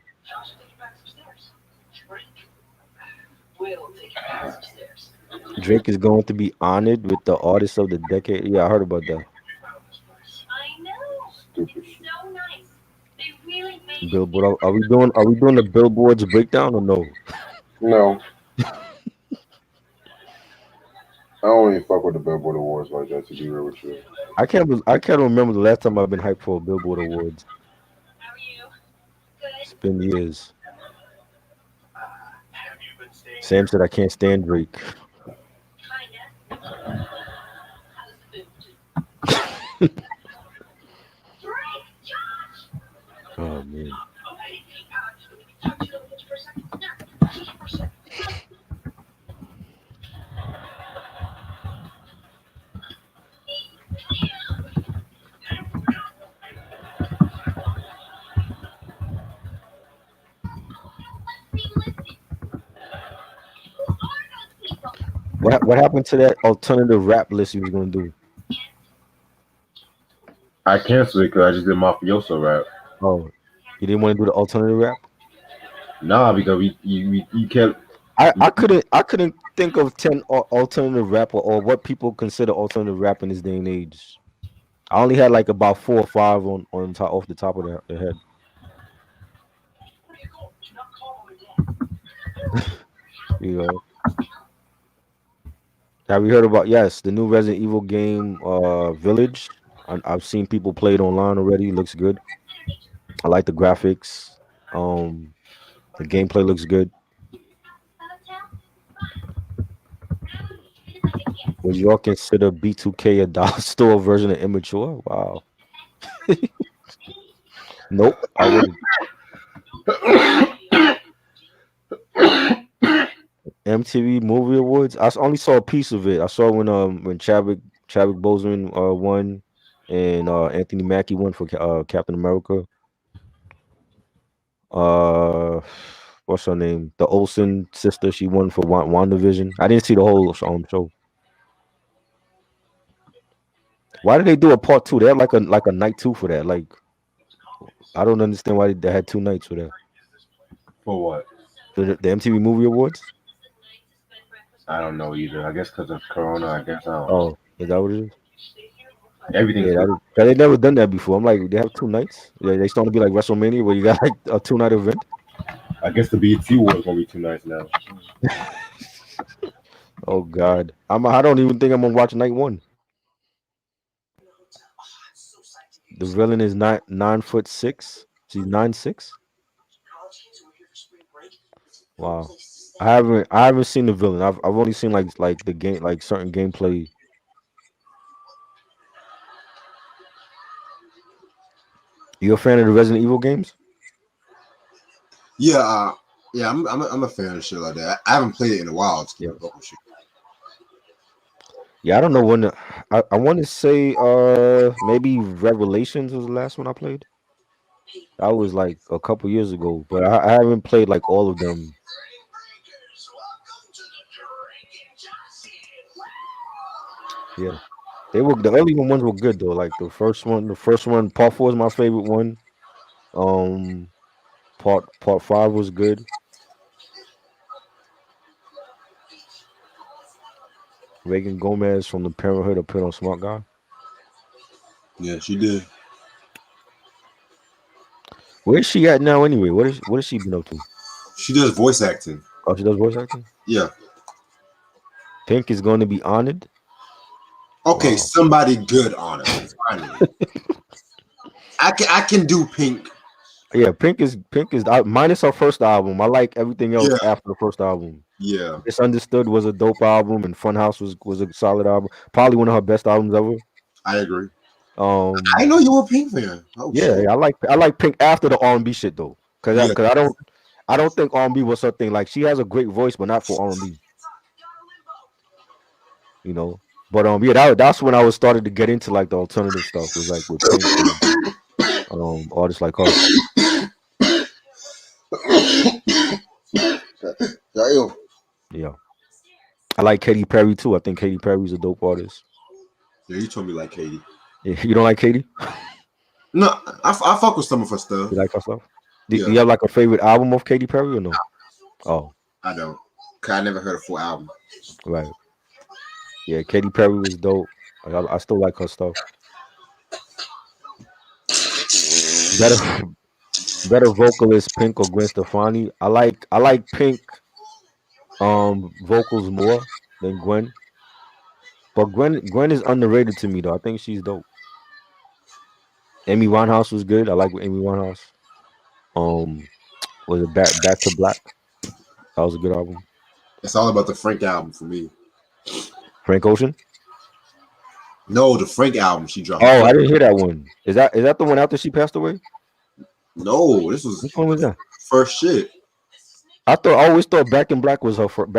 Drake is going to be honored with the artist of the decade. Yeah, I heard about that. Stupid shit. Billboard. Are we doing the billboards breakdown or no? No, I don't even fuck with the Billboard Awards like that. To be real with you. I can't remember the last time I've been hyped for a Billboard Awards. It's been years. Sam said I can't stand Drake. Oh man. What happened to that alternative rap list you was gonna do? I canceled it because I just did mafioso rap. Oh, you didn't want to do the alternative rap? Nah, because you kept. I couldn't think of 10 alternative rap or what people consider alternative rap in this day and age. I only had like about 4 or 5 on top off the top of the head. You know, have you heard about yes the new Resident Evil game, Village? I've seen people play it online already. Looks good. I like the graphics. Um, the gameplay looks good. Would y'all consider B2K a dollar store version of immature? Wow. Nope, I wouldn't. MTV Movie Awards. Only saw a piece of it. I saw when Chadwick Boseman won. and Anthony Mackie won for Captain America. Uh, what's her name? The Olsen sister. She won for WandaVision. I didn't see the whole show. Why did they do a part two? They had like a night two for that. Like I don't understand why they had two nights for that. For what? For the MTV Movie Awards. I don't know either. I guess because of Corona. I guess I don't know. Oh, is that what it is? Everything's Yeah, good. they never done that before. I'm like, they have two nights. Yeah, they starting to be like WrestleMania where you got like a 2 night event. I guess the BET Awards gonna be too nice now. Oh God, I don't even think I'm gonna watch night one. The villain is 9'6". She's 9'6". Wow. I haven't seen the villain. I've only seen like the game, like certain gameplay. You a fan of the Resident Evil games? Yeah, yeah, I'm a fan of shit like that. I haven't played it in a while. To keep Yeah. it up with shit. Yeah, I don't know when. I want to say maybe Revelations was the last one I played. That was like a couple years ago, but I haven't played like all of them. Yeah, they were the early ones were good though. Like the first one, part four is my favorite one. Um, part five was good. Reagan Gomez from the Parenthood appeared on Smart Guy. Yeah, she did. Where's she at now anyway? What has she been up to? She does voice acting. Oh, she does voice acting. Yeah. Pink is going to be honored. Okay, Wow. somebody good on her. Finally, I can do Pink. Yeah, Pink is minus her first album. I like everything else Yeah, after the first album. yeah, Misunderstood was a dope album, and Funhouse was a solid album. Probably one of her best albums ever. I agree. I Um, know you were a Pink fan. Oh yeah, shit. yeah, I like Pink after the R&B shit though, cause I, Yeah, cause I don't think R&B was her thing. Like she has a great voice, but not for R&B, you know. But yeah, that's when I was started to get into like the alternative stuff. Was like with Pink and artists like her. damn. Yeah, I like Katy Perry too. I think Katy Perry's a dope artist. Yeah, you told me like Katie. Yeah, you don't like Katy? No, I fuck with some of her stuff. You like her stuff? Do Yeah, you have like a favorite album of Katy Perry or no? Oh, I don't. Cause I never heard a full album. right. Yeah, Katy Perry was dope. I still like her stuff. Better better vocalist Pink or Gwen Stefani. I like Pink vocals more than Gwen. But Gwen is underrated to me though. I think she's dope. Amy Winehouse was good. I like Amy Winehouse. Um was it Back to Black? That was a good album. It's all about the Frank album for me. Frank Ocean? No, the Frank album she dropped. The Oh, I first. didn't hear that one. Is that the one after she passed away? No, this was Which one was that? first shit. I always thought Back to Black was the first one.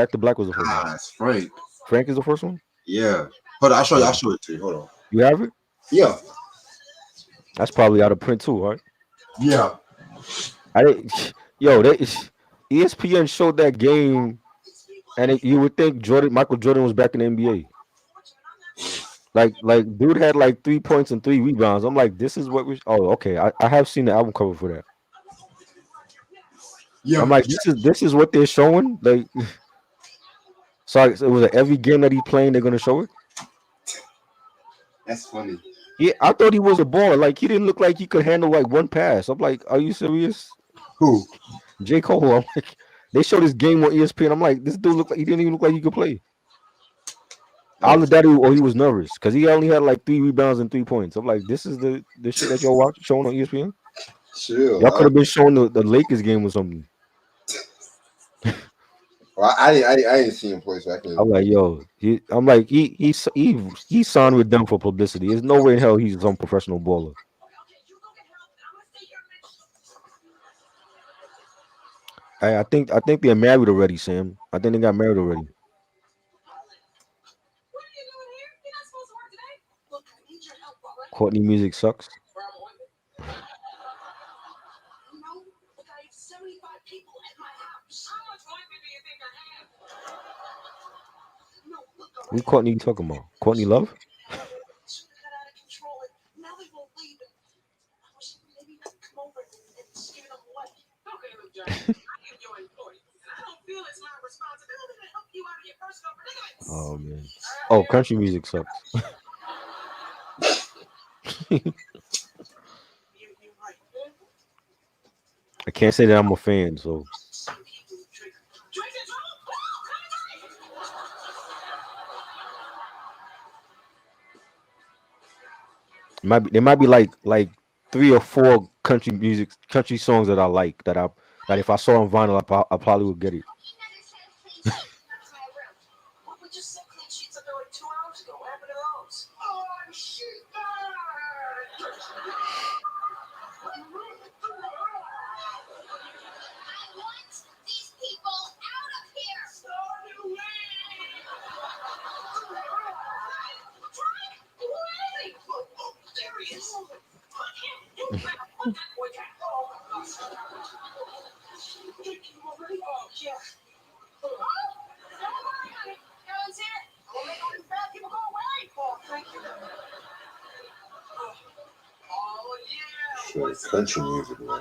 Ah, it's Frank. Frank is the first one? Yeah. Hold on, I'll show you. I'll Oh, show it to you. Hold on. you have it? Yeah. That's probably out of print too, right? Yeah. I didn't, yo, ESPN showed that game, and you would think Michael Jordan was back in the NBA. Like, dude had like 3 points and 3 rebounds. I'm like, this is what we. Oh, okay. I have seen the album cover for that. I'm Yeah. like, this is what they're showing. Like, so it was like every game that he's playing, they're gonna show it. That's funny. Yeah, I thought he was a baller. Like, he didn't look like he could handle like one pass. I'm like, are you serious? Who? J. Cole. I'm like, they showed this game on ESPN. I'm like, this dude look like he didn't even look like he could play. Oh, Either that or he was nervous because he only had like 3 rebounds and 3 points. I'm like, this is the shit that y'all watch showing on ESPN. chill. Y'all could have been showing the Lakers game or something. Well, I didn't see him play, so I can't. I'm like, yo, I'm like, he signed with them for publicity. There's no way in hell he's some professional baller. I think they're married already, Sam. I think they got married already. Courtney music sucks. Who Courtney you talking about? Courtney Love? Oh man. Oh, country music sucks. I can't say that I'm a fan, so there might be like three or four country songs that I like that if I saw on vinyl I probably would get it. Shit, country music, man.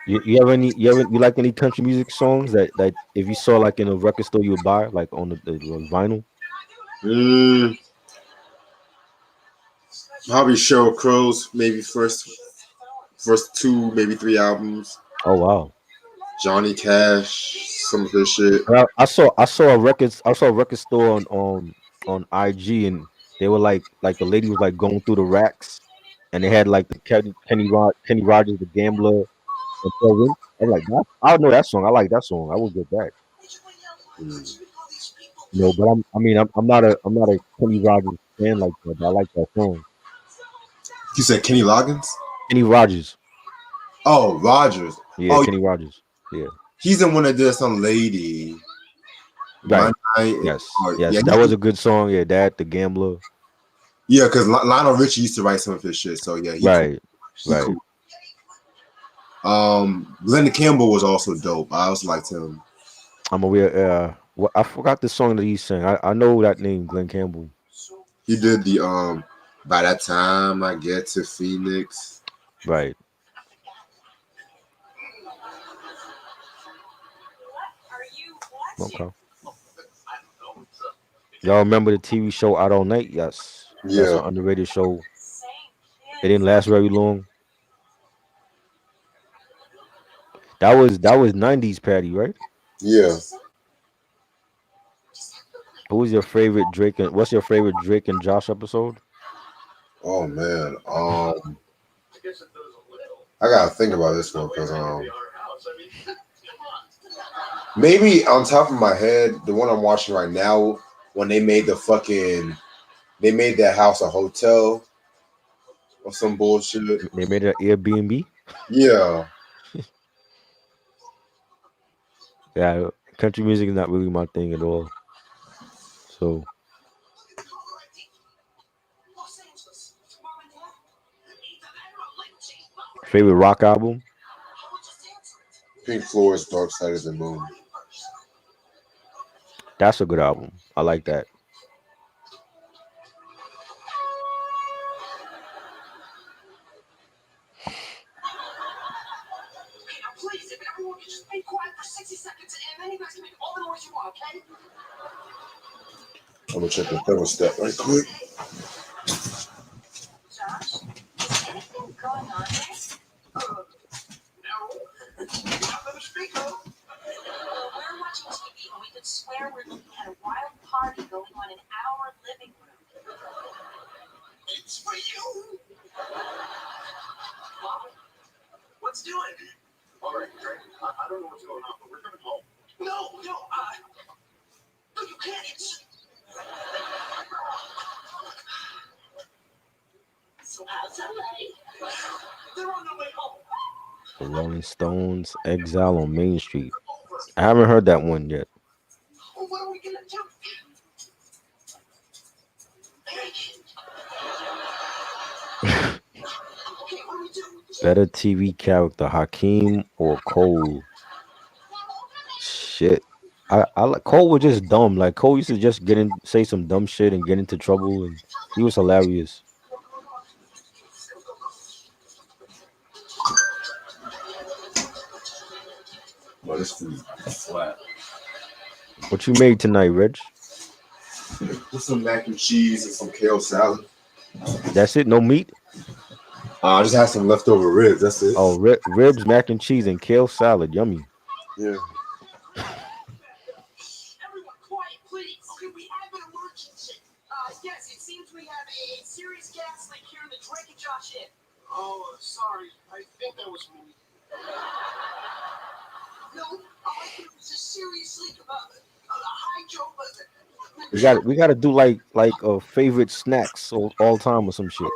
You like any country music songs that if you saw like in a record store you would buy like on the vinyl? Mm, probably Sheryl Crow's maybe first two, maybe three albums. Oh wow. Johnny Cash, some of his shit. I saw a record store on IG and they were like the lady was like going through the racks and they had like the Kenny Rogers, the Gambler, and Phil Wynn. I'm like, I know that song. I like that song. I will get that. Mm. No, but I'm not a Kenny Rogers fan like that. But I like that song. You said Kenny Loggins? Kenny Rogers. Oh, Rogers. Yeah, Oh, Kenny Rogers. Yeah. he's the one that did some lady. My Right. night. Yes. Oh, Yes. yeah, That was a good song. Yeah, that the Gambler. yeah, because Lionel Richie used to write some of his shit. So yeah, he cool. Right. He Right. cool. Glenda Campbell was also dope. I also liked him. I'm aware. What I forgot the song that he sang. I know that name, Glenn Campbell. He did the By that time I get to Phoenix. Right. Okay. Y'all remember the TV show Out All Night? Yes. That's Yeah, an underrated show. It didn't last very long. That was 90s Patty, right? yeah. Who was your favorite Drake and what's your favorite Drake and Josh episode? Oh man. I gotta think about this one because maybe on top of my head, the one I'm watching right now, when they made that house a hotel or some bullshit. They made it an Airbnb. Yeah. Yeah, country music is not really my thing at all. So favorite rock album? Pink Floyd's Dark Side of the Moon. That's a good album. I like that. I'm gonna check the thermostat right quick. The Rolling Stones, Exile on Main Street. I haven't heard that one yet. Better TV character, Hakeem or Cole? Shit. I like Cole was just dumb. Like Cole used to just say some dumb shit and get into trouble, and he was hilarious. But this food is flat. What you made tonight, Reg? Put some mac and cheese and some kale salad. That's it. No meat. I just had some leftover ribs. That's it. Oh, ribs, mac and cheese, and kale salad. Yummy. Yeah. We gotta do like favorite snacks all time or some shit.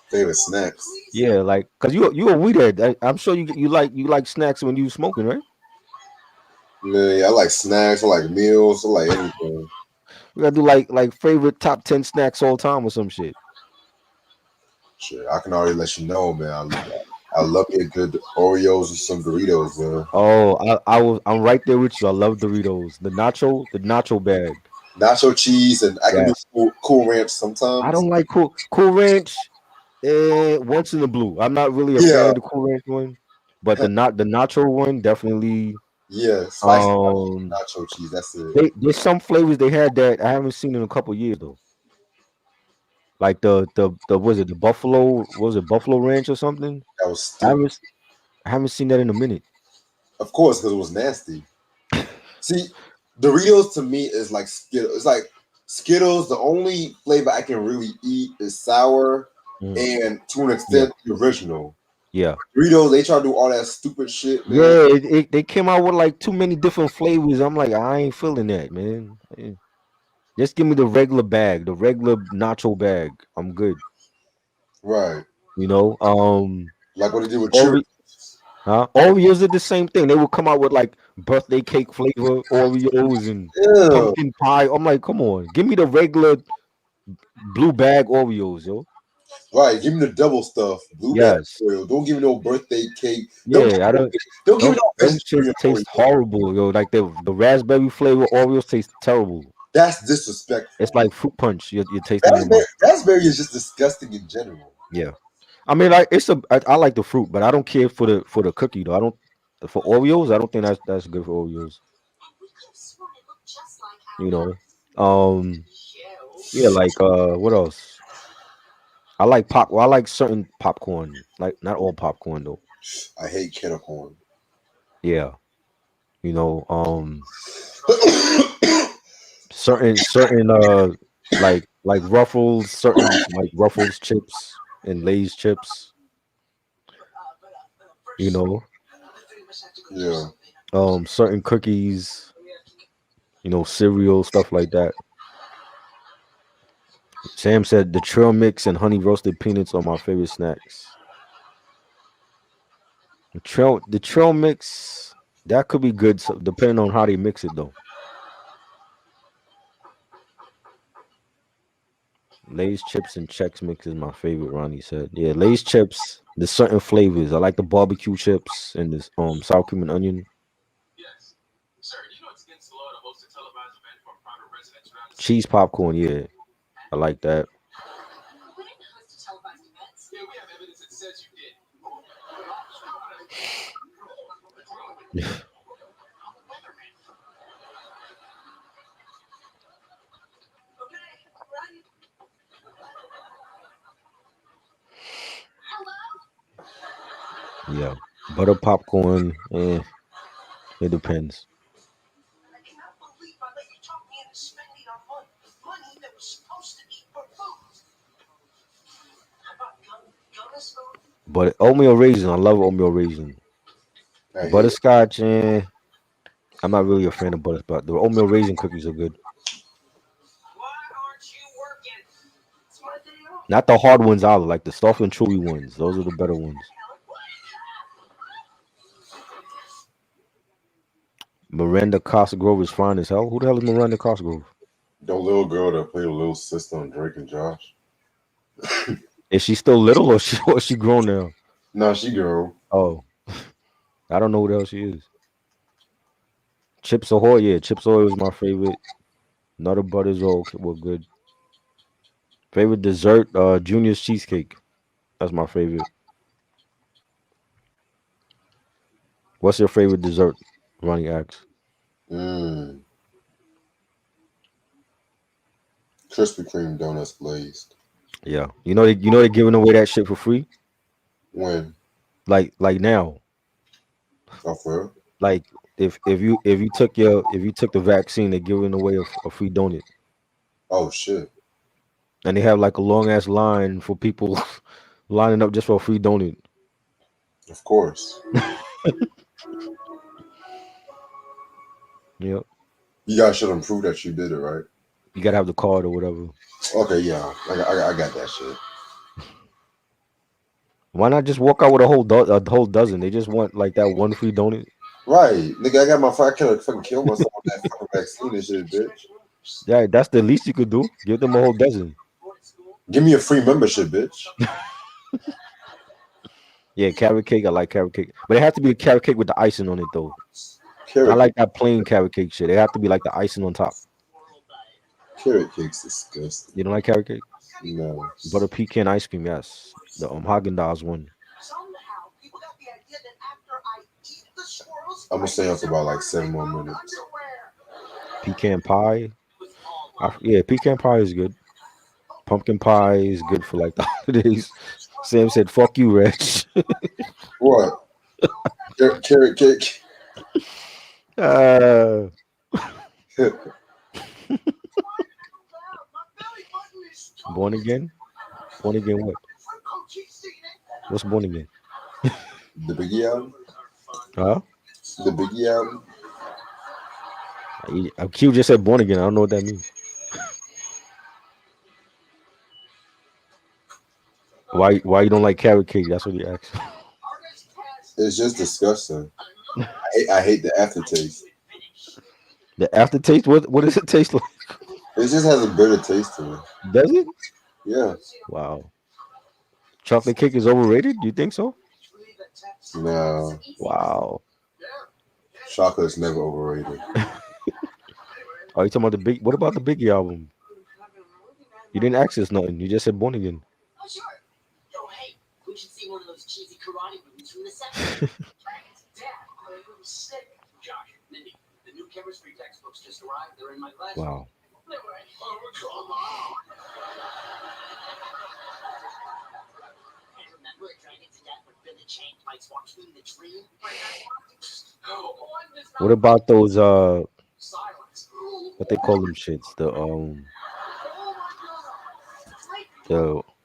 Favorite snacks. Yeah, like cause you a weedhead. I'm sure you like snacks when you smoking, right? Man, I like snacks. I like meals. I like anything. We gotta do like favorite top 10 snacks all time or some shit. Shit, I can already let you know, man. I love me a good Oreos and some Doritos, man. Oh, I'm right there with you. I love Doritos. The nacho bag. Nacho cheese, and I can do Yes. cool ranch I sometimes. don't like Cool Ranch. Once in the blue. I'm not really a fan Yeah, of the Cool Ranch one, but the nacho one definitely. yeah, spicy Um, nacho cheese. That's it. there's some flavors they had that I haven't seen in a couple years though. Like the was it the Buffalo was it Buffalo Ranch or something? That was I stupid. haven't I haven't seen that in a minute. Of course, because it was nasty. See, Doritos to me is like Skittles. It's like Skittles. The only flavor I can really eat is sour, Mm, and to an yeah, extent, the original. yeah, Doritos, they try to do all that stupid shit, man. yeah. They came out with like too many different flavors. I'm like, I ain't feeling that, man. Just give me the regular bag, the regular nacho bag. I'm good. Right. You know, Like what they did with Cheerios. Ore- Oreos are the same thing. They will come out with like birthday cake flavor Oreos and Yeah. pumpkin pie. I'm like, come on, give me the regular blue bag Oreos, yo. Right. Give me the double stuff. Blueberry Yes, Oreo. Don't give me no birthday cake. yeah. I don't. Don't give me Them no them shits vegetarian taste Oreo. horrible, yo. Like the raspberry flavor Oreos taste terrible. That's It's disrespectful. like fruit punch. You're tasting in your mouth. Raspberry is just disgusting in general. Yeah. I mean, like I like the fruit, but I don't care for the cookie though. I don't for Oreos. I don't think that's good for Oreos. You know. Yeah, like what else? I like pop. Well, I like certain popcorn. Like not all popcorn though. I hate kettle corn. Yeah. You know. Certain like Ruffles, certain like Ruffles chips and Lay's chips. You know. Yeah. Certain cookies. Cereal stuff like that. Sam said the trail mix and honey roasted peanuts are my favorite snacks. The trail mix that could be good, depending on how they mix it though. Lay's chips and Chex Mix is my favorite. Ronnie said, "Yeah, Lay's chips. There's certain flavors. I like the barbecue chips and this sour cream and onion cheese popcorn. Yeah, I like that. Yeah, butter popcorn. It depends. But oatmeal raisin, I love oatmeal raisin. I hate it. Butterscotch. I'm not really a fan of butterscotch. The oatmeal raisin cookies are good. Not the hard ones either, like the soft and chewy ones. Those are the better ones. Miranda Cosgrove is fine as hell. Who the hell is Miranda Cosgrove? The little girl that played a little sister on Drake and Josh. Is she still little or she or she grown now? No, she girl. Oh, I don't know what else she is. Chips Ahoy, yeah, Chips Ahoy was my favorite. Nutter Butters were good. Favorite dessert, Junior's cheesecake. That's my favorite. What's your favorite dessert? Ronnie asks. Mm. Krispy Kreme donuts glazed. Yeah, you know they're giving away that shit for free. When? Like now, Oh, for real? like if you took the vaccine, they're giving away a free donut, Oh shit. and they have like a long ass line for people lining up just for a free donut. Of course. Yep, You guys should prove that you did it, right? you gotta have the card or whatever. Okay, yeah. I got that shit. Why not just walk out with a whole dozen? They just want like that one free donut. Right. Nigga, I got my I can't fucking kill myself with that fucking vaccine and shit, bitch. Yeah, that's the least you could do. Give them a whole dozen. Give me a free membership, bitch. Yeah, carrot cake. I like carrot cake, but it has to be a carrot cake with the icing on it though. I Carrot cake. like that plain carrot cake shit. It have to be like the icing on top. Carrot cake's disgusting. You don't like carrot cake? No. Butter pecan ice cream, yes. The Haagen Dazs one. I'm gonna stay up for about like 7 more minutes. Pecan pie. Yeah, pecan pie is good. Pumpkin pie is good for like the holidays. Sam said, "Fuck you, Reg." What? Carrot cake? uh, born again. Born again. What? What's born again? The Biggie album? Huh? The Biggie album? Q just said born again. I don't know what that means. Why you don't like carrot cake? That's what he asked. It's just disgusting. I hate the aftertaste. The aftertaste. What does it taste like? It just has a bitter taste to it. Does it? Yeah. Wow. Chocolate cake is overrated? You think so? No. Wow. Chocolate's never overrated. Are you talking about the big? What about the Biggie album? You didn't access nothing. You just said born again. Wow. What about those? What they call them shits?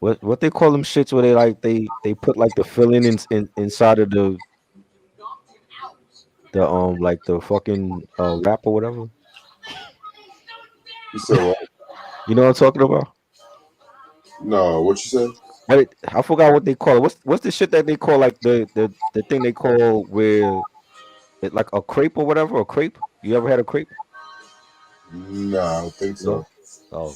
What they call them shits where they put like the filling inside of the like the fucking wrap or whatever. You said what? You know what I'm talking about? No, what you said? I forgot what they call it. What's the shit that they call like the thing they call where it like a crepe or whatever? A crepe? You ever had a crepe? No, I don't think No. so. Oh,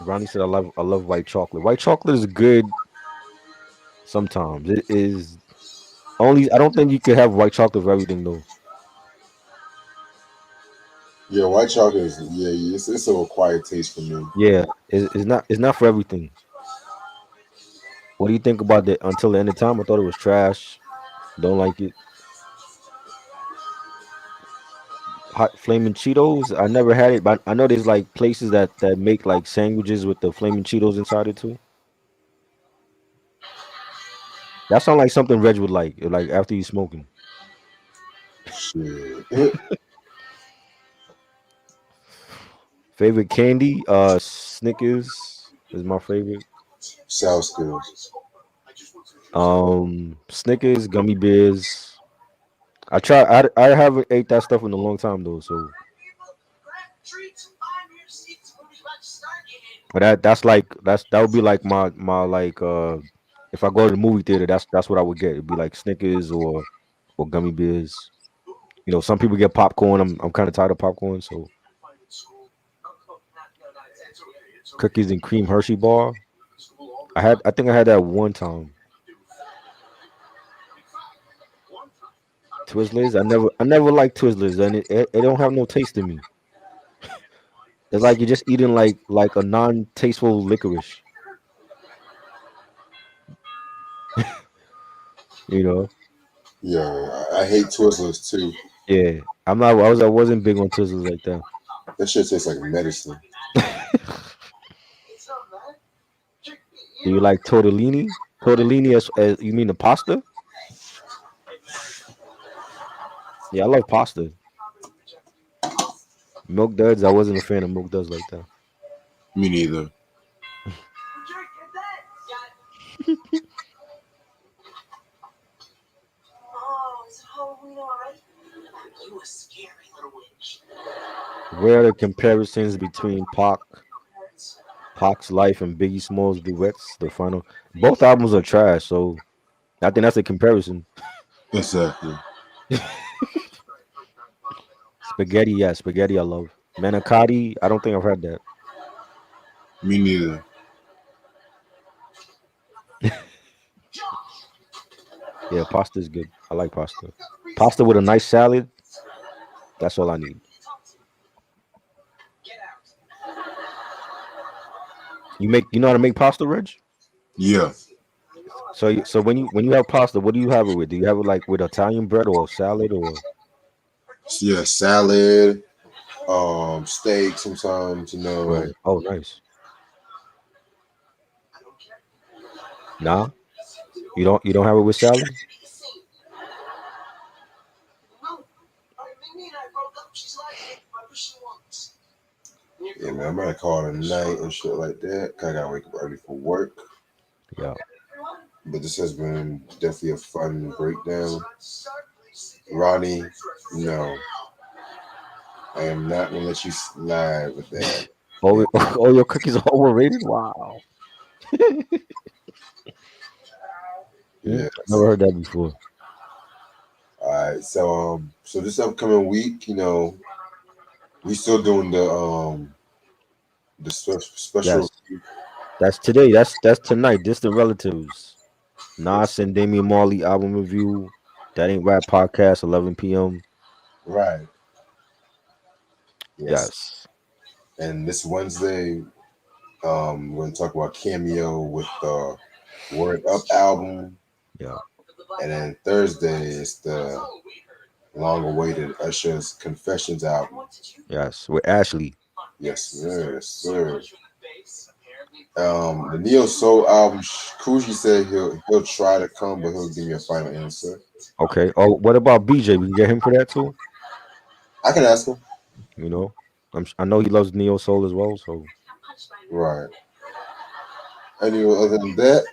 Ronnie said I love white chocolate. White chocolate is good sometimes. It is only I don't think you could have white chocolate for everything though. Yeah, white chocolate is it's a acquired taste for me. Yeah, it's not for everything. What do you think about that? Until the end of time, I thought it was trash. Don't like it. Hot flaming Cheetos. I never had it, but I know there's like places that make like sandwiches with the flaming Cheetos inside it too. That sounds like something Reg would like after he's smoking. Shit. Favorite candy? Snickers is my favorite. Sour skills. Snickers, gummy bears. I haven't ate that stuff in a long time though, so but that would be like my like if I go to the movie theater, that's what I would get. It'd be like Snickers or gummy bears. Some people get popcorn. I'm kind of tired of popcorn, so Cookies and cream Hershey bar. I think I had that one time. Twizzlers. I never liked Twizzlers, and it don't have no taste to me. It's like you're just eating like a non-tasteful licorice. You know? Yeah, I hate Twizzlers too. Yeah. I'm not. I wasn't big on Twizzlers like that. That shit tastes like medicine. Do you like tortellini? Tortellini as you mean the pasta? Yeah, I love pasta. Milk duds. I wasn't a fan of milk duds like that. Me neither. Where are the comparisons between Pac's life and Biggie Smalls' duets? The final. Both albums are trash, so I think that's a comparison. Exactly. Spaghetti, yeah, spaghetti. I love manicotti. I don't think I've heard that. Me neither. Yeah, pasta is good. I like pasta. Pasta with a nice salad. That's all I need. You know how to make pasta, Reg? Yeah. So when you have pasta, what do you have it with? Do you have it like with Italian bread or salad or Yeah, salad, steak sometimes, right? Oh, nice. Nah, you don't have it with salad. yeah, man, I'm gonna call it a night and shit like that. 'Cause I gotta wake up early for work. Yeah. But this has been definitely a fun breakdown. Ronnie, no, I am not gonna let you slide with that. Oh, Yeah, oh, your cookies are overrated. Wow. I've never yes. heard that before. All right. So this upcoming week, we still doing the special. Yes, that's today. That's tonight. Distant relatives. Nas and Damian Marley album review. That ain't rap podcast. 11 p.m. Right. Yes. Yes. And this Wednesday, we're gonna talk about Cameo with the Word Up album, Yeah. and then Thursday is the long-awaited Usher's Confessions album. Yes. With Ashley. Yes, sir. Yes, sir. The Neo Soul album. Kuji said he'll try to come, but he'll give me a final answer. Okay. Oh, what about BJ? We can get him for that too. I can ask him. You know, I know he loves Neo Soul as well. So Right. Anyway, other than that,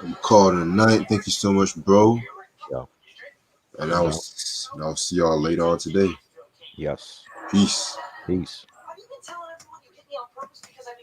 I'm calling it a night. Thank you so much, bro. yeah. And I'm out. I'll see y'all later on today. Yes. Peace. Peace.